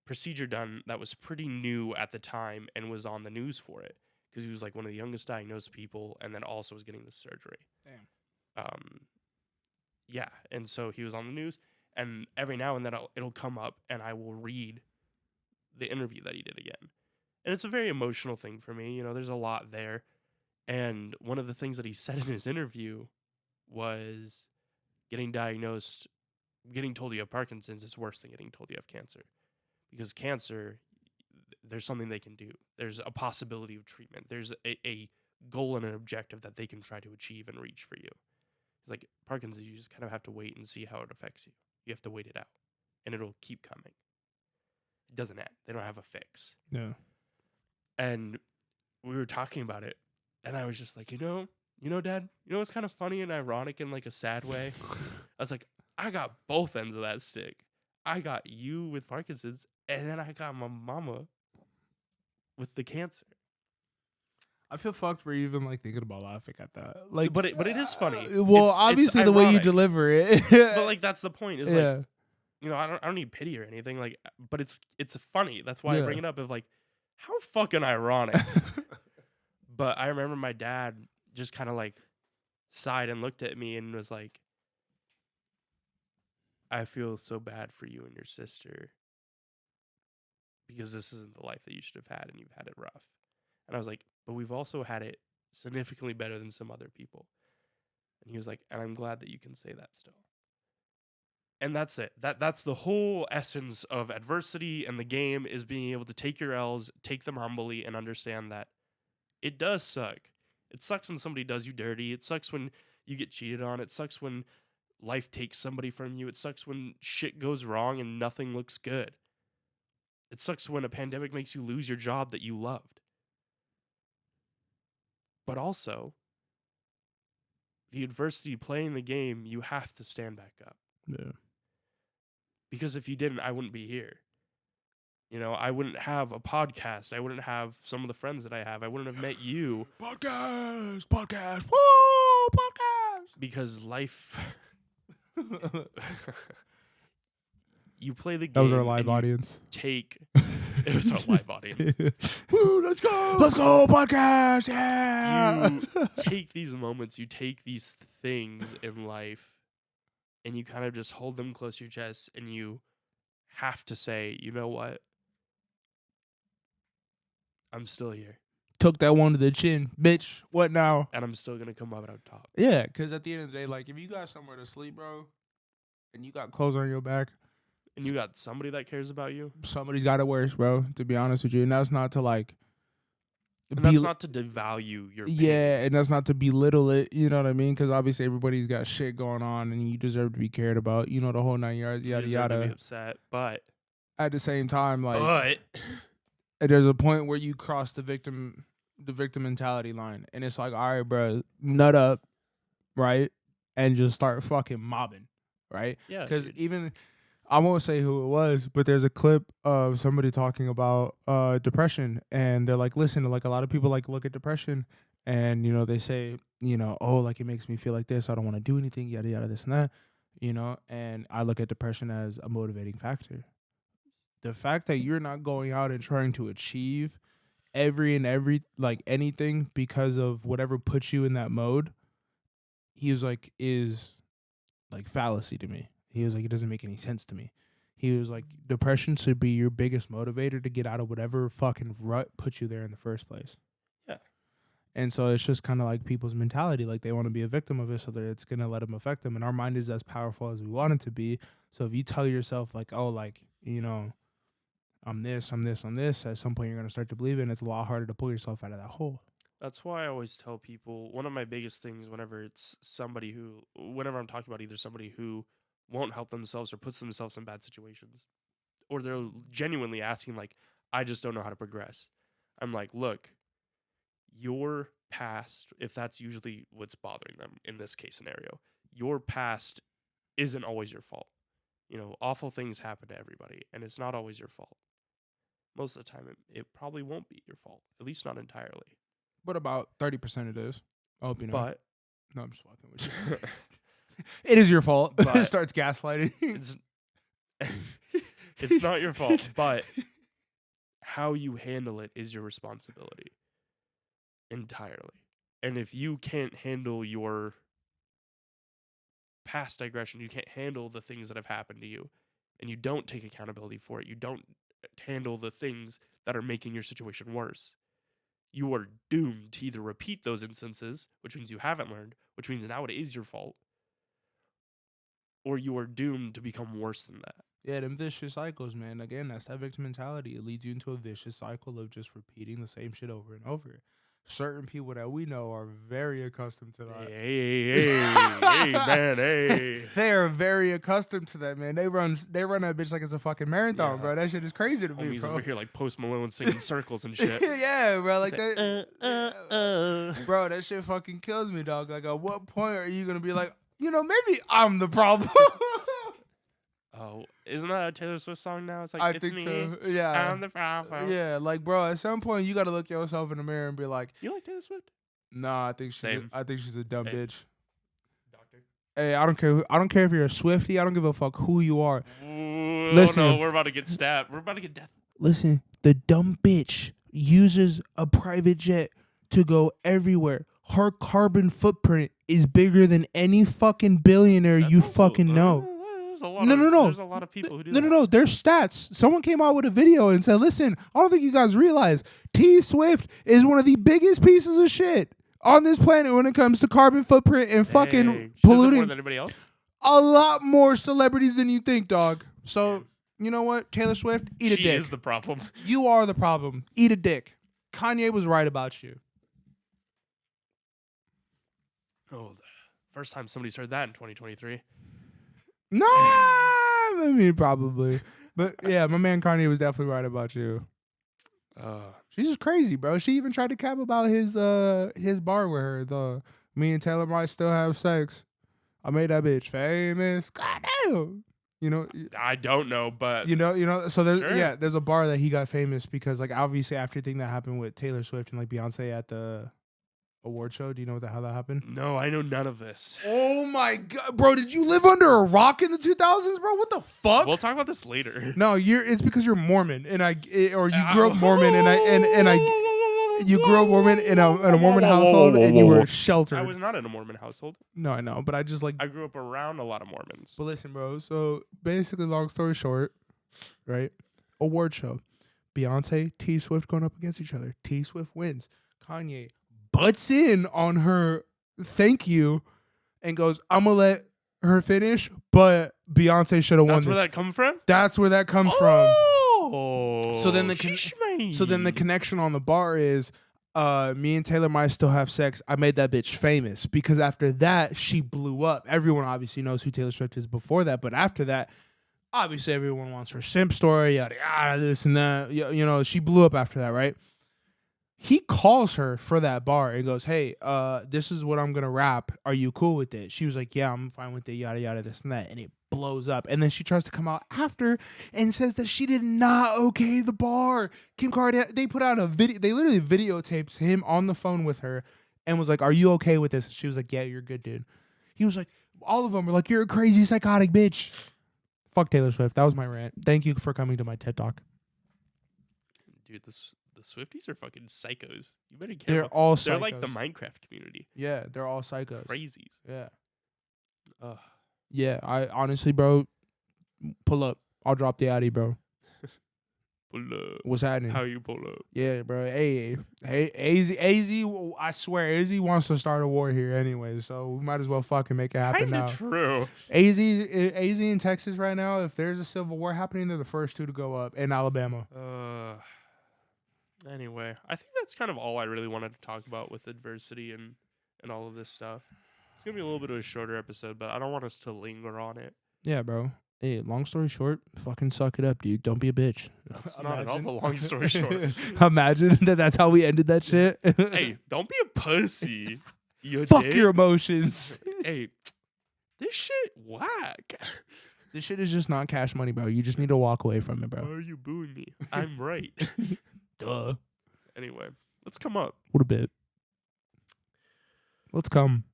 Speaker 2: procedure done that was pretty new at the time and was on the news for it because he was like one of the youngest diagnosed people, and then also was getting the surgery.
Speaker 1: Damn.
Speaker 2: Yeah, and so he was on the news, and every now and then it'll come up, and I will read the interview that he did again, and it's a very emotional thing for me. There's a lot there, and one of the things that he said in his interview was getting told you have Parkinson's is worse than getting told you have cancer. Because cancer, there's something they can do. There's a possibility of treatment. There's a goal and an objective that they can try to achieve and reach for you. It's like Parkinson's, you just kind of have to wait and see how it affects you. You have to wait it out, and it'll keep coming. It doesn't end. They don't have a fix.
Speaker 1: Yeah.
Speaker 2: And we were talking about it, and I was just like, you know, Dad, you know what's kind of funny and ironic in like a sad way? I was like, I got both ends of that stick. I got you with Parkinson's, and then I got my mama with the cancer.
Speaker 1: I feel fucked for even like thinking about laughing at that. Like,
Speaker 2: But it is funny.
Speaker 1: Well,
Speaker 2: It's
Speaker 1: obviously the way you
Speaker 2: ironic.
Speaker 1: deliver it.
Speaker 2: But like that's the point. Is
Speaker 1: yeah,
Speaker 2: like, you know, I don't need pity or anything. Like, but it's funny. That's why I
Speaker 1: Yeah.
Speaker 2: bring it up. Of like, how fucking ironic. But I remember my dad just kind of like sighed and looked at me and was like, I feel so bad for you and your sister because this isn't the life that you should have had and you've had it rough. And I was like, but we've also had it significantly better than some other people. And he was like, and I'm glad that you can say that still. And that's it. That's the whole essence of adversity and the game is being able to take your L's, take them humbly, and understand that it does suck. It sucks when somebody does you dirty. It sucks when you get cheated on. It sucks when life takes somebody from you. It sucks when shit goes wrong and nothing looks good. It sucks when a pandemic makes you lose your job that you loved. But also, the adversity playing the game, you have to stand back up.
Speaker 1: yeah.
Speaker 2: Because if you didn't, I wouldn't be here. You know, I wouldn't have a podcast. I wouldn't have some of the friends that I have. I wouldn't have met you.
Speaker 1: Podcast, woo, podcast.
Speaker 2: Because life, you play the game.
Speaker 1: That was our live
Speaker 2: and you
Speaker 1: audience.
Speaker 2: take, it was our live audience.
Speaker 1: Woo, let's go, podcast, yeah.
Speaker 2: You take these moments, you take these things in life, and you kind of just hold them close to your chest, and you have to say, you know what? I'm still here.
Speaker 1: Took that one to the chin, bitch. What now?
Speaker 2: And I'm still going to come out on top.
Speaker 1: Yeah, because at the end of the day, like, if you got somewhere to sleep, bro, and you got clothes on your back,
Speaker 2: And you got somebody that cares about you.
Speaker 1: somebody's got it worse, bro, to be honest with you. And that's not to, like,
Speaker 2: And that's not to devalue your pain.
Speaker 1: Yeah, and that's not to belittle it, you know what I mean? Because obviously everybody's got shit going on and you deserve to be cared about, you know, the whole 9 yards,
Speaker 2: You
Speaker 1: yada,
Speaker 2: deserve to be
Speaker 1: yada.
Speaker 2: upset, but
Speaker 1: At the same time, like, there's a point where you cross the victim mentality line. And it's like, all right, bro, nut up, right? And just start fucking mobbing, right?
Speaker 2: yeah,
Speaker 1: Because
Speaker 2: dude.
Speaker 1: even, I won't say who it was, but there's a clip of somebody talking about depression. And they're like, listen, like a lot of people like look at depression and, you know, they say, you know, oh, like it makes me feel like this. I don't want to do anything, yada, yada, this and that, you know. And I look at depression as a motivating factor. The fact that you're not going out and trying to achieve every like anything because of whatever puts you in that mode, he was like, is like fallacy to me. He was like, it doesn't make any sense to me. He was like, depression should be your biggest motivator to get out of whatever fucking rut put you there in the first place.
Speaker 2: Yeah.
Speaker 1: And so it's just kind of like people's mentality. Like they want to be a victim of it so that it's going to let them affect them. And our mind is as powerful as we want it to be. So if you tell yourself like, oh, like, you know, I'm this, at some point you're going to start to believe it, and it's a lot harder to pull yourself out of that hole.
Speaker 2: That's why I always tell people, one of my biggest things whenever it's somebody who, whenever I'm talking about either somebody who won't help themselves or puts themselves in bad situations, or they're genuinely asking like, I just don't know how to progress. I'm like, look, your past, if that's usually what's bothering them in this case scenario, your past isn't always your fault. You know, awful things happen to everybody, and it's not always your fault. Most of the time, it probably won't be your fault, at least not entirely.
Speaker 1: But about 30% it is. I hope you know.
Speaker 2: But
Speaker 1: no, I'm just fucking with you. It is your fault.
Speaker 2: But
Speaker 1: it starts gaslighting.
Speaker 2: It's not your fault, but how you handle it is your responsibility entirely. And if you can't handle your past aggression, you can't handle the things that have happened to you, and you don't take accountability for it, you don't handle the things that are making your situation worse, you are doomed to either repeat those instances, which means you haven't learned, which means now it is your fault, or you are doomed to become worse than that.
Speaker 1: Yeah, them vicious cycles, man. Again, that's that victim mentality. It leads you into a vicious cycle of just repeating the same shit over and over. certain people that we know are very accustomed to that.
Speaker 2: Hey, man, hey.
Speaker 1: They are very accustomed to that, man. They run that bitch like it's a fucking marathon,
Speaker 2: Yeah.
Speaker 1: bro. That shit is crazy to me,
Speaker 2: Homies
Speaker 1: bro.
Speaker 2: over here like Post Malone singing circles and shit.
Speaker 1: Yeah, bro. Like
Speaker 2: It's
Speaker 1: that. Bro, that shit fucking kills me, dog. Like, at what point are you gonna be like, maybe I'm the problem?
Speaker 2: Oh, isn't that a Taylor Swift song now? It's like,
Speaker 1: I
Speaker 2: it's
Speaker 1: think
Speaker 2: me.
Speaker 1: so. Yeah.
Speaker 2: I'm the problem.
Speaker 1: Yeah, like, bro, at some point you gotta look yourself in the mirror and be like,
Speaker 2: You like Taylor Swift?
Speaker 1: nah, I think she's a dumb
Speaker 2: Same.
Speaker 1: bitch.
Speaker 2: Doctor.
Speaker 1: Hey, I don't care. I don't care if you're a Swiftie. I don't give a fuck who you are.
Speaker 2: Ooh,
Speaker 1: Listen.
Speaker 2: Oh no, we're about to get stabbed. We're about to get death.
Speaker 1: Listen, the dumb bitch uses a private jet to go everywhere. Her carbon footprint is bigger than any fucking billionaire you
Speaker 2: That's also-
Speaker 1: fucking know.
Speaker 2: There's a lot
Speaker 1: No.
Speaker 2: There's a lot of people who do
Speaker 1: No. There's stats. Someone came out with a video and said, listen, I don't think you guys realize T Swift is one of the biggest pieces of shit on this planet when it comes to carbon footprint and fucking
Speaker 2: Dang. She does it more
Speaker 1: polluting.
Speaker 2: than anybody else?
Speaker 1: A lot more celebrities than you think, dog. So, you know what? Taylor Swift, eat a
Speaker 2: She
Speaker 1: dick.
Speaker 2: is the problem.
Speaker 1: You are the problem. Eat a dick. Kanye was right about you.
Speaker 2: Oh, the first time somebody's heard that in 2023.
Speaker 1: Nah, I mean, probably. But yeah, my man Kanye was definitely right about you. She's just crazy, bro. She even tried to cap about his bar with her. Me and Taylor might still have sex. I made that bitch famous. Goddamn. You know,
Speaker 2: I don't know, but
Speaker 1: so there's
Speaker 2: Sure.
Speaker 1: there's a bar that he got famous because, like, obviously after the thing that happened with Taylor Swift and like Beyonce at the award show. Do you know what the hell that happened?
Speaker 2: no, I know none of this.
Speaker 1: Oh my god, bro! Did you live under a rock in the 2000s, bro? What the fuck?
Speaker 2: We'll talk about this later.
Speaker 1: No, it's because you're Mormon, and or you grew up Mormon, you grew up Mormon in a Mormon household, and you were sheltered.
Speaker 2: I was not in a Mormon household.
Speaker 1: No, I know, but I just like.
Speaker 2: I grew up around a lot of Mormons.
Speaker 1: But listen, bro. So basically, long story short, right? Award show. Beyonce, T Swift going up against each other. T Swift wins. Kanye butts in on her thank you and goes, I'm going to let her finish, but Beyonce should have won
Speaker 2: That's
Speaker 1: this.
Speaker 2: where that comes from?
Speaker 1: That's where that comes from.
Speaker 2: Oh.
Speaker 1: So then the connection on the bar is me and Taylor might still have sex. I made that bitch famous because after that, she blew up. Everyone obviously knows who Taylor Swift is before that, but after that, obviously everyone wants her simp story, yada, yada, this and that. You know, she blew up after that, right? He calls her for that bar and goes, hey, this is what I'm going to rap. Are you cool with it? She was like, yeah, I'm fine with it, yada, yada, this and that. And it blows up. And then she tries to come out after and says that she did not okay the bar. Kim Kardashian, they put out a video. They literally videotaped him on the phone with her and was like, are you okay with this? She was like, yeah, you're good, dude. He was like, all of them were like, you're a crazy, psychotic bitch. Fuck Taylor Swift. That was my rant. Thank you for coming to my TED Talk.
Speaker 2: Dude, the Swifties are fucking psychos. You better get
Speaker 1: They're all psychos.
Speaker 2: They're like the Minecraft community.
Speaker 1: Yeah, they're all psychos.
Speaker 2: Crazies.
Speaker 1: Yeah.
Speaker 2: Ugh.
Speaker 1: Yeah, I honestly, bro, pull up. I'll drop the Addy, bro.
Speaker 2: Pull up.
Speaker 1: What's happening?
Speaker 2: How you pull up?
Speaker 1: Yeah, bro. Hey, AZ, I swear, AZ wants to start a war here anyway, so we might as well fucking make it happen
Speaker 2: Kinda
Speaker 1: now.
Speaker 2: true.
Speaker 1: AZ in Texas right now, if there's a civil war happening, they're the first two to go up in Alabama.
Speaker 2: Anyway, I think that's kind of all I really wanted to talk about with adversity and all of this stuff. It's going to be a little bit of a shorter episode, but I don't want us to linger on it.
Speaker 1: Yeah, bro. Hey, long story short, fucking suck it up, dude. Don't be a bitch.
Speaker 2: That's not at all the long story short.
Speaker 1: Imagine that's how we ended that shit.
Speaker 2: Hey, don't be a pussy. You
Speaker 1: Fuck
Speaker 2: dick.
Speaker 1: your emotions.
Speaker 2: Hey, this shit whack.
Speaker 1: This shit is just not cash money, bro. You just need to walk away from it,
Speaker 2: Why
Speaker 1: bro.
Speaker 2: are you booing me? I'm right.
Speaker 1: Duh.
Speaker 2: Anyway, let's come up.
Speaker 1: What a bit. Let's come.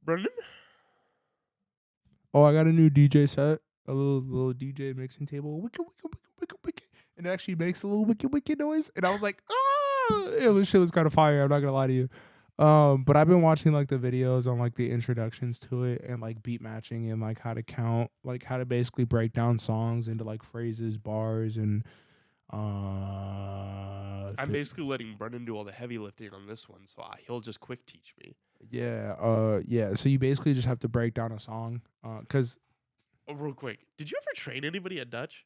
Speaker 2: Brendan?
Speaker 1: Oh, I got a new DJ set. A little DJ mixing table. Wicka, wicka, wicka, wicka, wicka. And it actually makes a little wicka, wicka noise. And I was like, ah! Shit was kind of fire. I'm not going to lie to you. But I've been watching like the videos on like the introductions to it and like beat matching and like how to count, like how to basically break down songs into like phrases, bars, and
Speaker 2: I'm basically letting Brendan do all the heavy lifting on this one, so he'll just quick teach me.
Speaker 1: Yeah. So you basically just have to break down a song, cause
Speaker 2: real quick, did you ever train anybody at Dutch?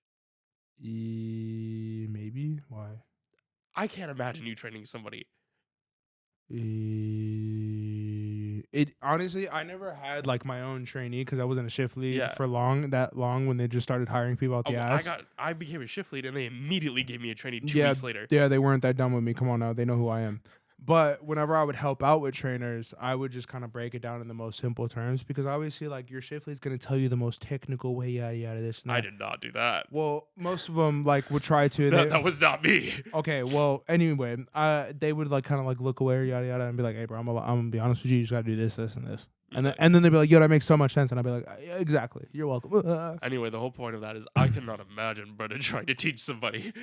Speaker 1: maybe. Why?
Speaker 2: I can't imagine you training somebody.
Speaker 1: It honestly, I never had like my own trainee because I wasn't a shift lead
Speaker 2: Yeah.
Speaker 1: for that long when they just started hiring people out the ass.
Speaker 2: I became a shift lead and they immediately gave me a trainee 2
Speaker 1: Yeah,
Speaker 2: weeks later.
Speaker 1: yeah, they weren't that dumb with me. Come on now, they know who I am. But whenever I would help out with trainers, I would just kind of break it down in the most simple terms because obviously, like your shift lead's gonna tell you the most technical way, yada yada this and that.
Speaker 2: I did not do that.
Speaker 1: Well, most of them like would try to.
Speaker 2: That was not me.
Speaker 1: Okay, well, anyway, they would like kind of like look away, yada yada, and be like, "Hey, bro, I'm gonna be honest with you. You just gotta do this, this, and this." And then they'd be like, "Yo, that makes so much sense." And I'd be like, "Yeah, exactly. You're welcome."
Speaker 2: Anyway, the whole point of that is I cannot imagine Brendan trying to teach somebody.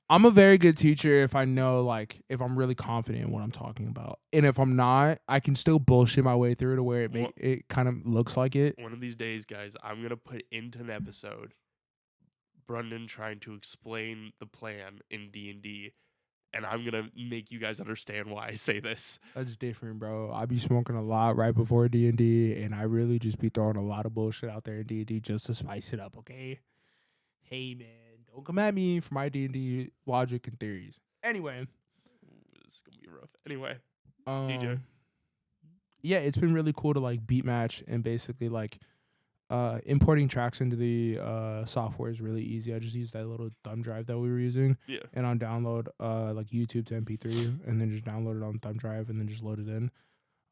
Speaker 1: I'm a very good teacher if I know, like, if I'm really confident in what I'm talking about, and if I'm not, I can still bullshit my way through to where it kind of looks like it.
Speaker 2: One of these days, guys, I'm gonna put into an episode Brendan trying to explain the plan in D&D, and I'm gonna make you guys understand why I say this.
Speaker 1: That's different, bro. I be smoking a lot right before D&D, and I really just be throwing a lot of bullshit out there in D&D just to spice it up, okay? Hey, man. Don't come at me for my D&D logic and theories. Anyway.
Speaker 2: This is going to be rough. Anyway.
Speaker 1: DJ. Yeah, it's been really cool to, like, beat match and basically, like, importing tracks into the software is really easy. I just use that little thumb drive that we were using.
Speaker 2: Yeah.
Speaker 1: And on download, like, YouTube to MP3 and then just download it on thumb drive and then just load it in.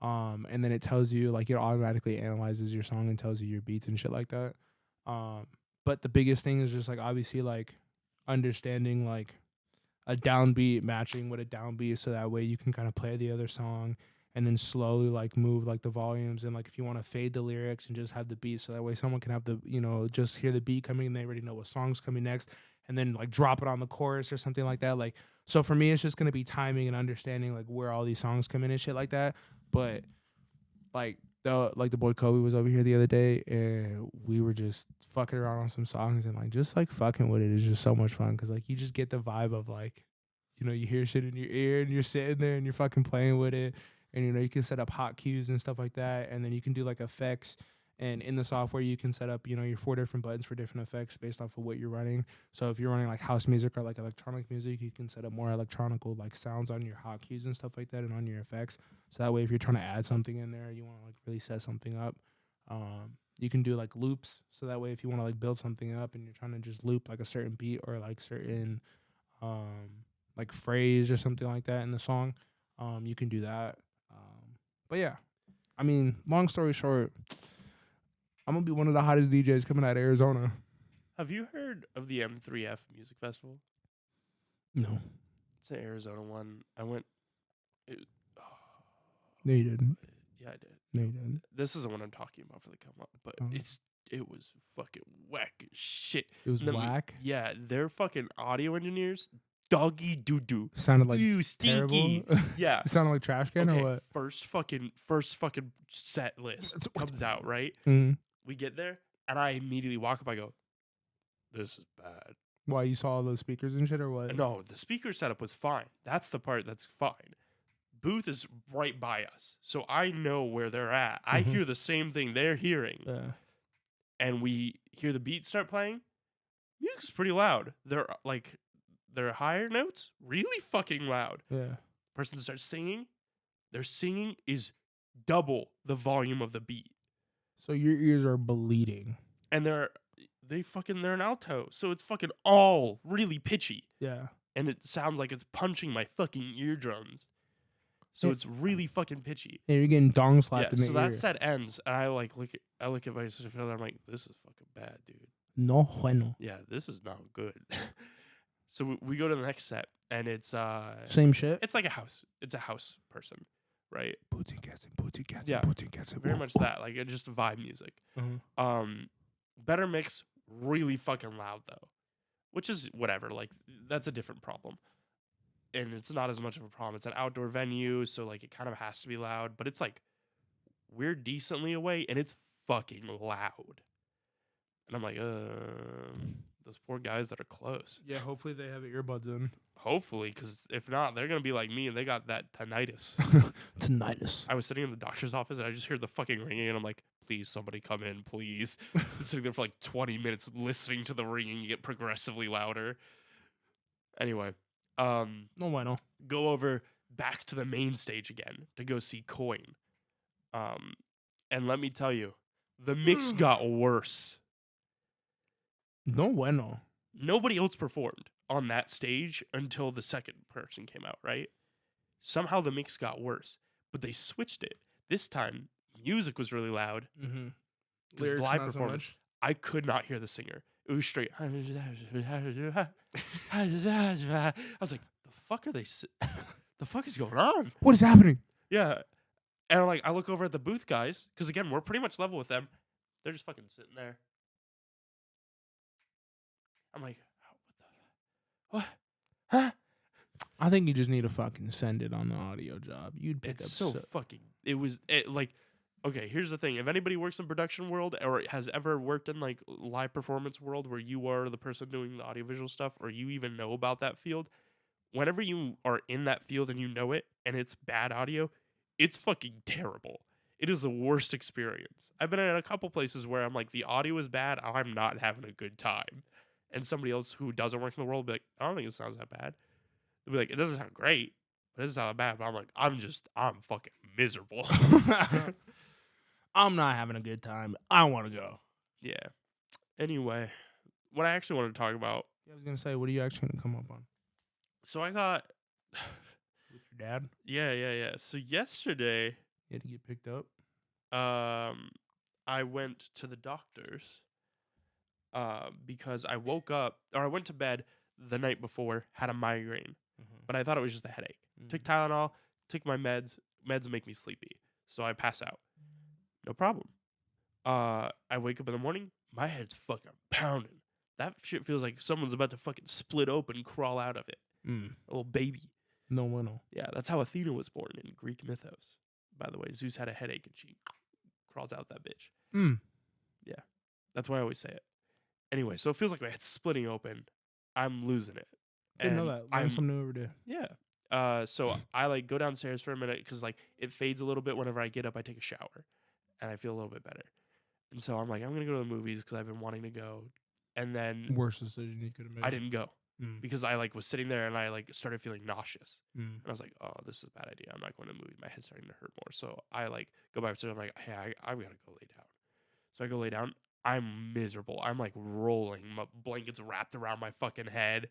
Speaker 1: And then it tells you, like, it automatically analyzes your song and tells you your beats and shit like that. But the biggest thing is just like obviously like understanding like a downbeat matching with a downbeat so that way you can kind of play the other song and then slowly like move like the volumes and like if you want to fade the lyrics and just have the beat so that way someone can have the just hear the beat coming and they already know what song's coming next and then like drop it on the chorus or something like that. Like so for me it's just gonna be timing and understanding like where all these songs come in and shit like that. But like the boy Kobe was over here the other day and we were just fucking around on some songs and like just like fucking with it is just so much fun because like you just get the vibe of like you hear shit in your ear and you're sitting there and you're fucking playing with it and you can set up hot cues and stuff like that and then you can do like effects and in the software you can set up your 4 different buttons for different effects based off of what you're running. So if you're running like house music or like electronic music you can set up more electronical like sounds on your hot cues and stuff like that and on your effects. So that way, if you're trying to add something in there, you want to like really set something up. You can do like loops. So that way, if you want to like build something up and you're trying to just loop like a certain beat or like certain like phrase or something like that in the song, you can do that. But yeah, I mean, long story short, I'm gonna be one of the hottest DJs coming out of Arizona.
Speaker 2: Have you heard of the M3F Music Festival?
Speaker 1: No.
Speaker 2: It's an Arizona one. I went.
Speaker 1: No, you didn't.
Speaker 2: Yeah, I did.
Speaker 1: No, you didn't.
Speaker 2: This isn't what I'm talking about for the come up, but it was fucking whack as shit.
Speaker 1: It was whack?
Speaker 2: Yeah, their fucking audio engineers, doggy doo doo.
Speaker 1: Sounded like
Speaker 2: ew, stinky.
Speaker 1: terrible.
Speaker 2: Yeah.
Speaker 1: Sounded like trash can or what?
Speaker 2: First fucking set list comes out, right?
Speaker 1: Mm-hmm.
Speaker 2: We get there, and I immediately walk up, I go, this is bad.
Speaker 1: Why, you saw all those speakers and shit or what?
Speaker 2: No, the speaker setup was fine. That's the part that's fine. Booth is right by us, so I know where they're at. I hear the same thing they're hearing.
Speaker 1: Yeah.
Speaker 2: And we hear the beat start playing. Music's pretty loud. They're higher notes really fucking loud.
Speaker 1: Yeah.
Speaker 2: Person starts singing. Their singing is double the volume of the beat.
Speaker 1: So your ears are bleeding.
Speaker 2: And they're an alto, so it's fucking all really pitchy.
Speaker 1: Yeah.
Speaker 2: And it sounds like it's punching my fucking eardrums. So it's really fucking pitchy.
Speaker 1: And you're getting dong slapped in the ear.
Speaker 2: So that set ends, and I look at my sister, and I'm like, this is fucking bad, dude.
Speaker 1: No bueno.
Speaker 2: Yeah, this is not good. So we go to the next set, and it's
Speaker 1: same shit.
Speaker 2: It's like a house. It's a house person, right?
Speaker 1: Yeah,
Speaker 2: very much that. Like it's just vibe music. Better mix, really fucking loud though, which is whatever. Like that's a different problem. And it's not as much of a problem. It's an outdoor venue, so like it kind of has to be loud, but it's like we're decently away and it's fucking loud. And I'm like, those poor guys that are close.
Speaker 1: Yeah, hopefully they have earbuds in.
Speaker 2: Hopefully, because if not, they're going to be like me and they got that tinnitus.
Speaker 1: Tinnitus.
Speaker 2: I was sitting in the doctor's office and I just heard the fucking ringing and I'm like, please, somebody come in, please. Sitting there for like 20 minutes listening to the ringing get progressively louder. Anyway.
Speaker 1: No bueno.
Speaker 2: Go over, back to the main stage again to go see Coin. And let me tell you, the mix got worse.
Speaker 1: No bueno.
Speaker 2: Nobody else performed on that stage until the second person came out, right? Somehow the mix got worse, but they switched it. This time, music was really loud.
Speaker 1: Mm-hmm.
Speaker 2: Lyrics, live performance. So I could not hear the singer. It was straight. I was like, the fuck are they? The fuck is going on?
Speaker 1: What is happening?
Speaker 2: Yeah. And like, I look over at the booth guys, because again, we're pretty much level with them. They're just fucking sitting there. I'm like, what? Huh?
Speaker 1: I think you just need to fucking send it on the audio job. You'd pick
Speaker 2: It's
Speaker 1: up
Speaker 2: so fucking. It was like, okay. Here's the thing: if anybody works in production world or has ever worked in like live performance world, where you are the person doing the audiovisual stuff, or you even know about that field, whenever you are in that field and you know it, and it's bad audio, it's fucking terrible. It is the worst experience. I've been in a couple places where I'm like, the audio is bad. I'm not having a good time. And somebody else who doesn't work in the world will be like, I don't think it sounds that bad. They'll be like, it doesn't sound great, but it doesn't sound bad. But I'm like, I'm fucking miserable.
Speaker 1: I'm not having a good time. I want to go.
Speaker 2: Yeah. Anyway, what I actually wanted to talk about.
Speaker 1: I was going to say, what are you actually going to come up on?
Speaker 2: So I got.
Speaker 1: With your dad?
Speaker 2: Yeah. So yesterday.
Speaker 1: You had to get picked up?
Speaker 2: I went to the doctor's. Because I woke up, or I went to bed the night before, had a migraine, but I thought it was just a headache. Took Tylenol, took my meds. Meds make me sleepy, so I pass out. No problem. I wake up in the morning, my head's fucking pounding. That shit feels like someone's about to fucking split open and crawl out of it. A little baby.
Speaker 1: No bueno.
Speaker 2: Yeah, that's how Athena was born in Greek mythos. By the way, Zeus had a headache and she crawls out that bitch. Yeah, that's why I always say it. Anyway, so it feels like my head's splitting open. I'm losing it.
Speaker 1: Didn't know that. Learn something new every day.
Speaker 2: Yeah. So I like go downstairs for a minute because like it fades a little bit whenever I get up. I take a shower, and I feel a little bit better. And so I'm like, I'm gonna go to the movies because I've been wanting to go. And then
Speaker 1: worst decision you could have made.
Speaker 2: I didn't go because I like was sitting there and I like started feeling nauseous. And I was like, oh, this is a bad idea. I'm not going to the movie. My head's starting to hurt more. So I like go back upstairs. I'm like, hey, I'm gonna go lay down. So I go lay down. I'm miserable. I'm like rolling. My blanket's wrapped around my fucking head.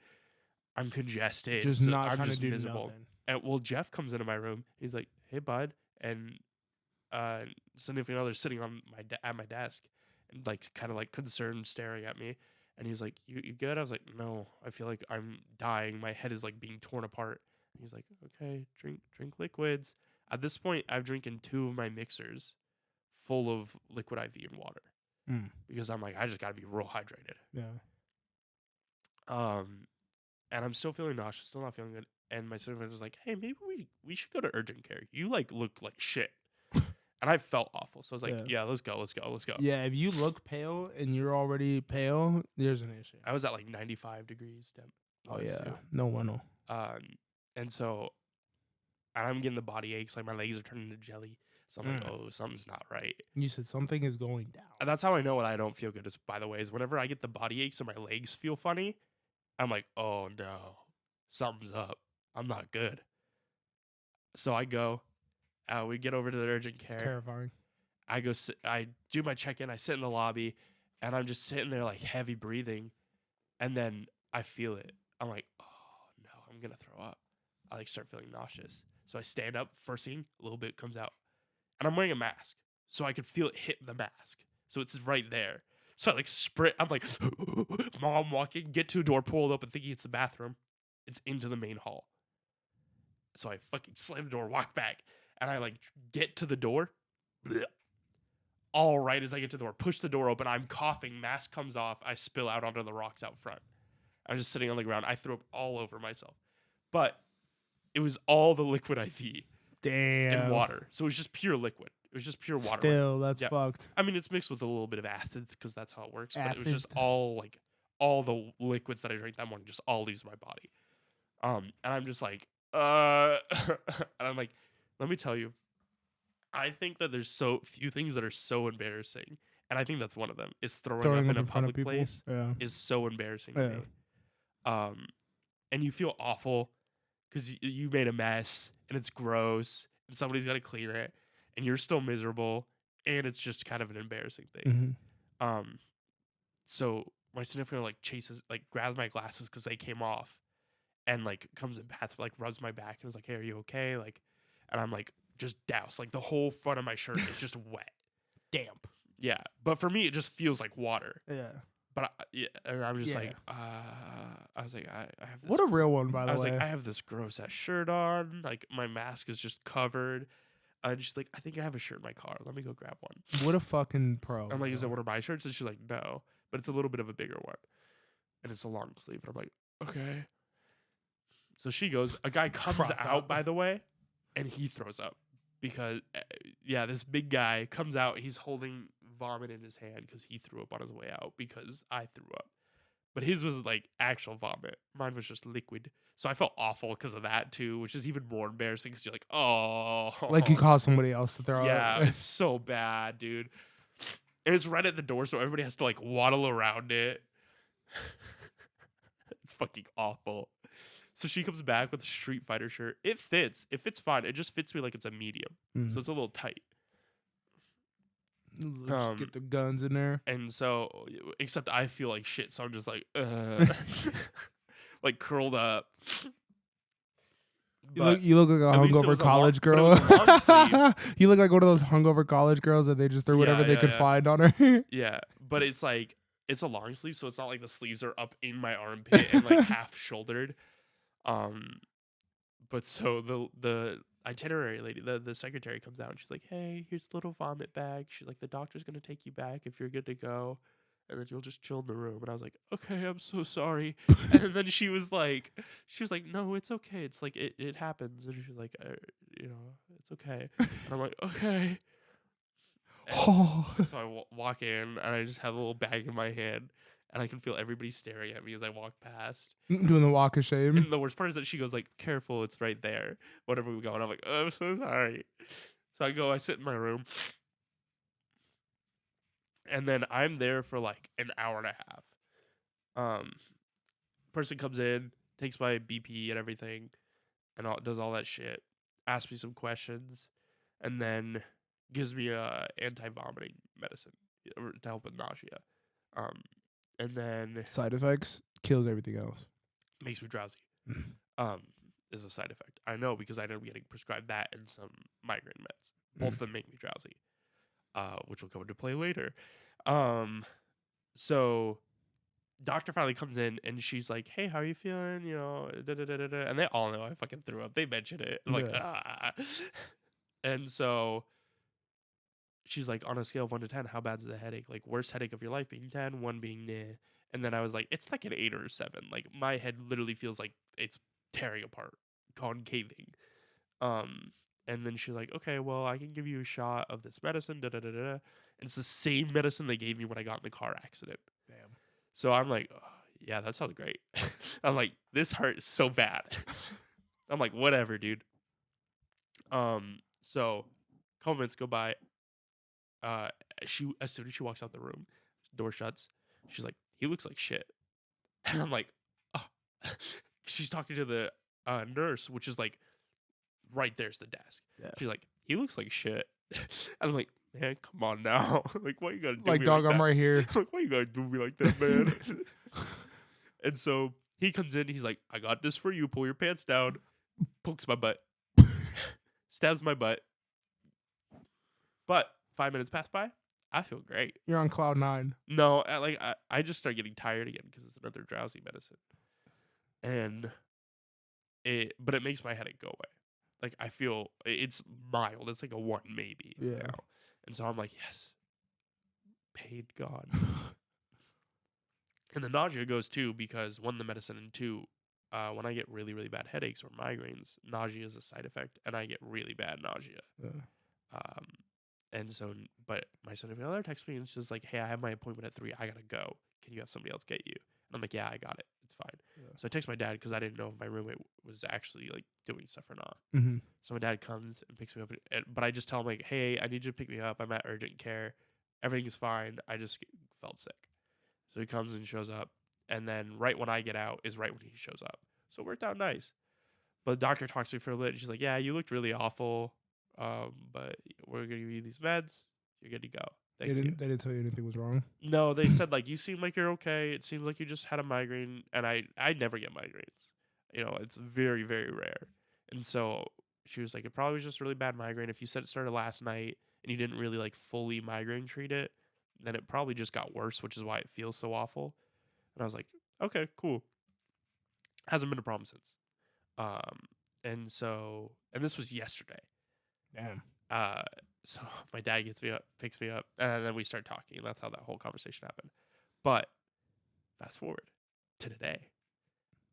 Speaker 2: I'm congested.
Speaker 1: Just
Speaker 2: so
Speaker 1: not
Speaker 2: I'm
Speaker 1: trying
Speaker 2: just
Speaker 1: to do
Speaker 2: miserable.
Speaker 1: nothing.
Speaker 2: And well, Jeff comes into my room. He's like, "Hey, bud," and significant other sitting on at my desk, and like kind of like concerned, staring at me. And he's like, "You good?" I was like, "No, I feel like I'm dying. My head is like being torn apart." And he's like, "Okay, drink liquids." At this point, I've drinking 2 of my mixers full of liquid IV and water. Because I'm like, I just gotta be real hydrated.
Speaker 1: Yeah.
Speaker 2: And I'm still feeling nauseous, still not feeling good. And my supervisor was like, hey, maybe we should go to urgent care. You like look like shit. And I felt awful. So I was like, yeah, let's go.
Speaker 1: Yeah, if you look pale and you're already pale, there's an issue.
Speaker 2: I was at like 95 degrees temp.
Speaker 1: Oh yeah. No bueno.
Speaker 2: And so I'm getting the body aches, like my legs are turning to jelly. So I'm like, oh, something's not right.
Speaker 1: You said something is going down.
Speaker 2: And that's how I know when I don't feel good, is, by the way, is whenever I get the body aches and my legs feel funny, I'm like, oh, no, something's up. I'm not good. So I go. We get over to the urgent care.
Speaker 1: It's terrifying.
Speaker 2: I go. I do my check-in. I sit in the lobby, and I'm just sitting there like heavy breathing. And then I feel it. I'm like, oh, no, I'm going to throw up. I like start feeling nauseous. So I stand up. First thing, a little bit comes out. And I'm wearing a mask, so I could feel it hit the mask. So it's right there. So I like sprint. I'm like, mom walking, get to a door, pull it open, thinking it's the bathroom. It's into the main hall. So I fucking slam the door, walk back, and I like get to the door. All right as I get to the door, push the door open. I'm coughing. Mask comes off. I spill out onto the rocks out front. I'm just sitting on the ground. I threw up all over myself. But it was all the liquid IV.
Speaker 1: Damn.
Speaker 2: And water. So it was just pure liquid. It was just pure water.
Speaker 1: Still, that's fucked.
Speaker 2: I mean, it's mixed with a little bit of acids because that's how it works. But it was just all the liquids that I drank that morning just all leaves my body. And I'm just like, and I'm like, let me tell you, I think that there's so few things that are so embarrassing. And I think that's one of them, is throwing up in a public place is so embarrassing to me. And you feel awful. because you made a mess and it's gross and somebody's got to clear it and you're still miserable and it's just kind of an embarrassing thing. Um, so my significant like grabs my glasses because they came off and like comes and pats, like rubs my back and is like, "Hey, are you okay?" Like, and I'm like just doused, like the whole front of my shirt is just wet,
Speaker 1: Damp.
Speaker 2: yeah. But for me, it just feels like water.
Speaker 1: Yeah.
Speaker 2: But and I'm just
Speaker 1: Yeah.
Speaker 2: like, I was like, I have this.
Speaker 1: What a real one, by the way.
Speaker 2: I was like, I have this gross ass shirt on. Like my mask is just covered. And she's like, I think I have a shirt in my car. Let me go grab one.
Speaker 1: What a fucking pro.
Speaker 2: I'm like, is that one of my shirts? And she's like, no, but it's a little bit of a bigger one, and it's a long sleeve. And I'm like, okay. So she goes. A guy comes out, by the way, and he throws up because, this big guy comes out. He's holding vomit in his hand because he threw up on his way out because I threw up. But his was like actual vomit. Mine was just liquid. So I felt awful because of that too, which is even more embarrassing because you're like, oh.
Speaker 1: Like you caused somebody else to throw up.
Speaker 2: Yeah, it's so bad, dude. And it's right at the door, so everybody has to like waddle around it. It's fucking awful. So she comes back with a Street Fighter shirt. It fits. It fits fine. It just fits me like it's a medium. So it's a little tight.
Speaker 1: Get the guns in there.
Speaker 2: And so, except I feel like shit, so I'm just like, like curled up.
Speaker 1: You look like a hungover college girl. You look like one of those hungover college girls that they just threw whatever they could find on her.
Speaker 2: Yeah, but it's like, it's a long sleeve, so it's not like the sleeves are up in my armpit and like half shouldered. But so the itinerary lady, the secretary comes out and she's like, "Hey, here's a little vomit bag." She's like, "The doctor's gonna take you back if you're good to go, and then you'll just chill in the room." And I was like, "Okay, I'm so sorry." And then she was like, "No, it's okay. It's like it happens." And she's like, "It's okay." And I'm like, "Okay." And so I walk in and I just have a little bag in my hand. And I can feel everybody staring at me as I walk past.
Speaker 1: Doing the walk of shame.
Speaker 2: And the worst part is that she goes like, "Careful, it's right there." Whenever we go, and I'm like, "Oh, I'm so sorry." So I sit in my room. And then I'm there for like an hour and a half. Person comes in, takes my BP and everything, and does all that shit. Asks me some questions, and then gives me anti-vomiting medicine to help with nausea. And then
Speaker 1: side effects kills everything else.
Speaker 2: Makes me drowsy. Is a side effect. I know because I ended up getting prescribed that and some migraine meds. Both of them make me drowsy, which will come into play later. So doctor finally comes in and she's like, "Hey, how are you feeling?" And they all know I fucking threw up. They mention it. I'm like, ah. And so she's like, on a scale of 1 to 10, how bad's the headache? Like, worst headache of your life being 10, 1 being nah. And then I was like, it's like an 8 or a 7. Like, my head literally feels like it's tearing apart, concaving. And then she's like, okay, well, I can give you a shot of this medicine, And it's the same medicine they gave me when I got in the car accident.
Speaker 1: Damn.
Speaker 2: So I'm like, oh, yeah, that sounds great. I'm like, this hurts so bad. I'm like, whatever, dude. So a couple minutes go by. She as soon as she walks out the room, door shuts. She's like, "He looks like shit," and I'm like, "Oh." She's talking to the nurse, which is like right there's the desk. Yeah. She's like, "He looks like shit," and I'm like, "Man, come on now. Like, why you gotta do
Speaker 1: like
Speaker 2: me
Speaker 1: dog?
Speaker 2: Like
Speaker 1: I'm
Speaker 2: that?
Speaker 1: right here.
Speaker 2: Like, why you gotta do me like that, man?" And so he comes in. He's like, "I got this for you. Pull your pants down." Pokes my butt. Stabs my butt. But 5 minutes pass by. I feel great.
Speaker 1: You're on cloud 9.
Speaker 2: No, I just start getting tired again because it's another drowsy medicine, but it makes my headache go away. Like I feel it's mild. It's like a 1 maybe.
Speaker 1: Yeah.
Speaker 2: Now. And so I'm like, yes, paid God. And the nausea goes too because 1, the medicine, and 2, when I get really really bad headaches or migraines, nausea is a side effect, and I get really bad nausea. Yeah. And so, but my significant other texts me and it's just like, "Hey, I have my appointment at 3. I gotta go. Can you have somebody else get you?" And I'm like, "Yeah, I got it. It's fine." Yeah. So I text my dad because I didn't know if my roommate was actually like doing stuff or not. Mm-hmm. So my dad comes and picks me up, but I just tell him like, "Hey, I need you to pick me up. I'm at urgent care. Everything is fine. I just felt sick." So he comes and shows up, and then right when I get out is right when he shows up. So it worked out nice. But the doctor talks to me for a bit. And she's like, yeah, you looked really awful. But we're going to give you these meds. You're good to go. Thank you.
Speaker 1: They didn't tell you anything was wrong.
Speaker 2: No, they said, like, you seem like you're okay. It seems like you just had a migraine. And I never get migraines. You know, it's very, very rare. And so she was like, it probably was just a really bad migraine. If you said it started last night and you didn't really, like, fully migraine treat it, then it probably just got worse, which is why it feels so awful. And I was like, okay, cool. Hasn't been a problem since. And this was yesterday.
Speaker 1: Damn.
Speaker 2: So my dad picks me up, and then we start talking, and that's how that whole conversation happened. But fast forward to today,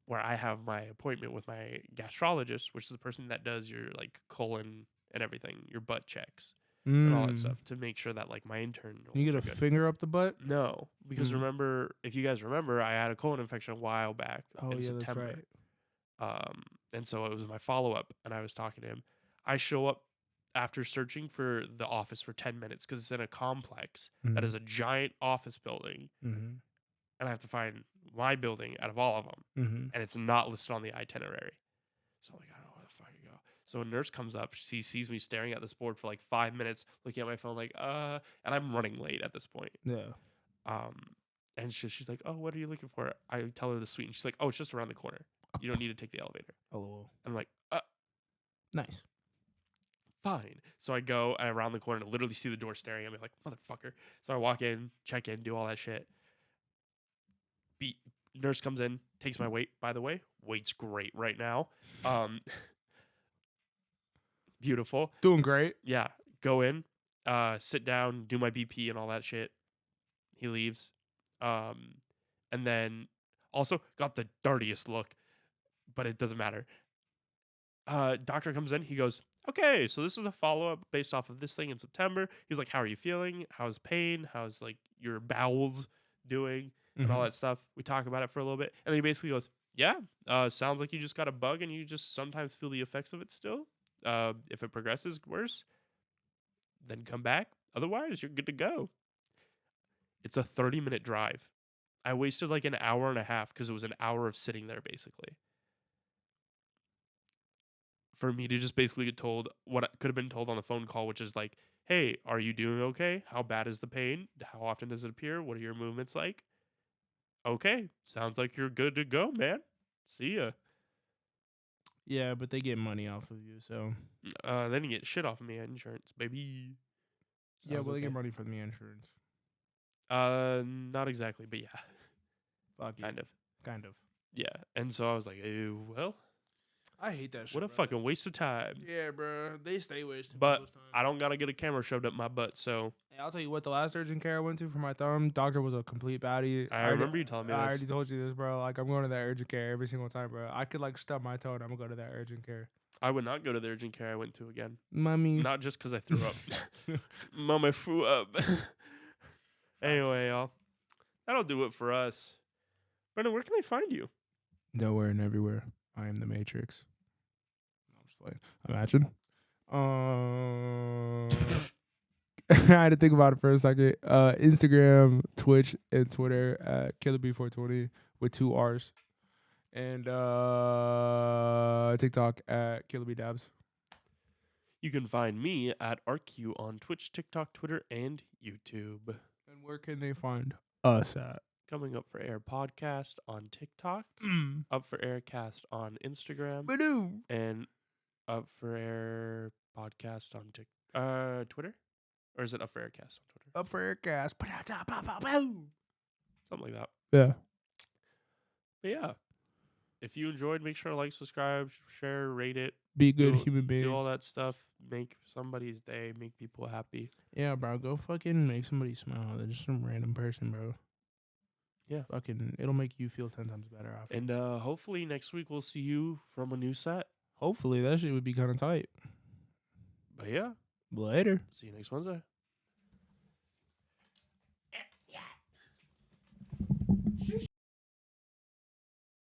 Speaker 2: where I have my appointment with my gastrologist, which is the person that does your like colon and everything, your butt checks and all that stuff to make sure that like my internal.
Speaker 1: You get a finger up the butt?
Speaker 2: No, because remember, if you guys remember, I had a colon infection a while back in September.
Speaker 1: That's right.
Speaker 2: And so it was my follow up, and I was talking to him. I show up after searching for the office for 10 minutes because it's in a complex that is a giant office building, and I have to find my building out of all of them, and it's not listed on the itinerary. So I'm like, I don't know where the fuck I go. So a nurse comes up, she sees me staring at this board for like 5 minutes, looking at my phone like, and I'm running late at this point.
Speaker 1: Yeah.
Speaker 2: And she's like, oh, what are you looking for? I tell her the suite, and she's like, oh, it's just around the corner. You don't need to take the elevator.
Speaker 1: Oh,
Speaker 2: and I'm like,
Speaker 1: nice.
Speaker 2: Fine. So I go around the corner and literally see the door staring at me like, motherfucker. So I walk in, check in, do all that shit. Nurse comes in, takes my weight. By the way, weight's great right now. Beautiful.
Speaker 1: Doing great.
Speaker 2: Yeah. Go in, sit down, do my BP and all that shit. He leaves. And then also got the dirtiest look, but it doesn't matter. Doctor comes in. He goes, okay, so this is a follow-up based off of this thing in September. He's like, how are you feeling? How's pain? How's like your bowels doing and all that stuff? We talk about it for a little bit. And then he basically goes, yeah, sounds like you just got a bug and you just sometimes feel the effects of it still. If it progresses worse, then come back. Otherwise, you're good to go. It's a 30-minute drive. I wasted like an hour and a half because it was an hour of sitting there basically. For me to just basically get told what could have been told on the phone call, which is like, hey, are you doing okay? How bad is the pain? How often does it appear? What are your movements like? Okay, sounds like you're good to go, man. See ya.
Speaker 1: Yeah, but they get money off of you, so.
Speaker 2: Then you get shit off of me insurance, baby.
Speaker 1: Yeah, well, they get money from the insurance.
Speaker 2: Not exactly, but yeah.
Speaker 1: Fuck
Speaker 2: kind of.
Speaker 1: Kind of.
Speaker 2: Yeah, and so I was like, well.
Speaker 1: I hate that shit.
Speaker 2: What a fucking waste of time.
Speaker 1: Yeah, bro. They stay wasting
Speaker 2: But
Speaker 1: people's time.
Speaker 2: I don't got to get a camera shoved up my butt, so.
Speaker 1: Hey, I'll tell you what, the last urgent care I went to for my thumb, doctor was a complete baddie.
Speaker 2: I remember you telling me this.
Speaker 1: I already told you this, bro. Like, I'm going to that urgent care every single time, bro. I could, like, stub my toe and I'm going to go to that urgent care.
Speaker 2: I would not go to the urgent care I went to again.
Speaker 1: Mommy.
Speaker 2: Not just because I threw up. Mama threw up. Anyway, y'all. That'll do it for us. Brendan, where can they find you?
Speaker 1: Nowhere and everywhere. I am the Matrix. Imagine. I had to think about it for a second. Instagram, Twitch, and Twitter at KillerB420 with 2 R's. And TikTok at KillerBDabs.
Speaker 2: You can find me at RQ on Twitch, TikTok, Twitter, and YouTube.
Speaker 1: And where can they find us at?
Speaker 2: Coming Up for Air podcast on TikTok. Up for Aircast on Instagram. And Up for Air podcast on Twitter? Or is it Up for Aircast on Twitter?
Speaker 1: Up for Aircast.
Speaker 2: Something like that.
Speaker 1: Yeah.
Speaker 2: But yeah. If you enjoyed, make sure to like, subscribe, share, rate it.
Speaker 1: Be a good human being.
Speaker 2: Do all that stuff. Make somebody's day. Make people happy.
Speaker 1: Yeah, bro. Go fucking make somebody smile. They're just some random person, bro.
Speaker 2: Yeah.
Speaker 1: Fucking, it'll make you feel 10 times better after.
Speaker 2: And hopefully next week we'll see you from a new set.
Speaker 1: Hopefully. That shit would be kind of tight.
Speaker 2: But yeah.
Speaker 1: Later.
Speaker 2: See you next Wednesday.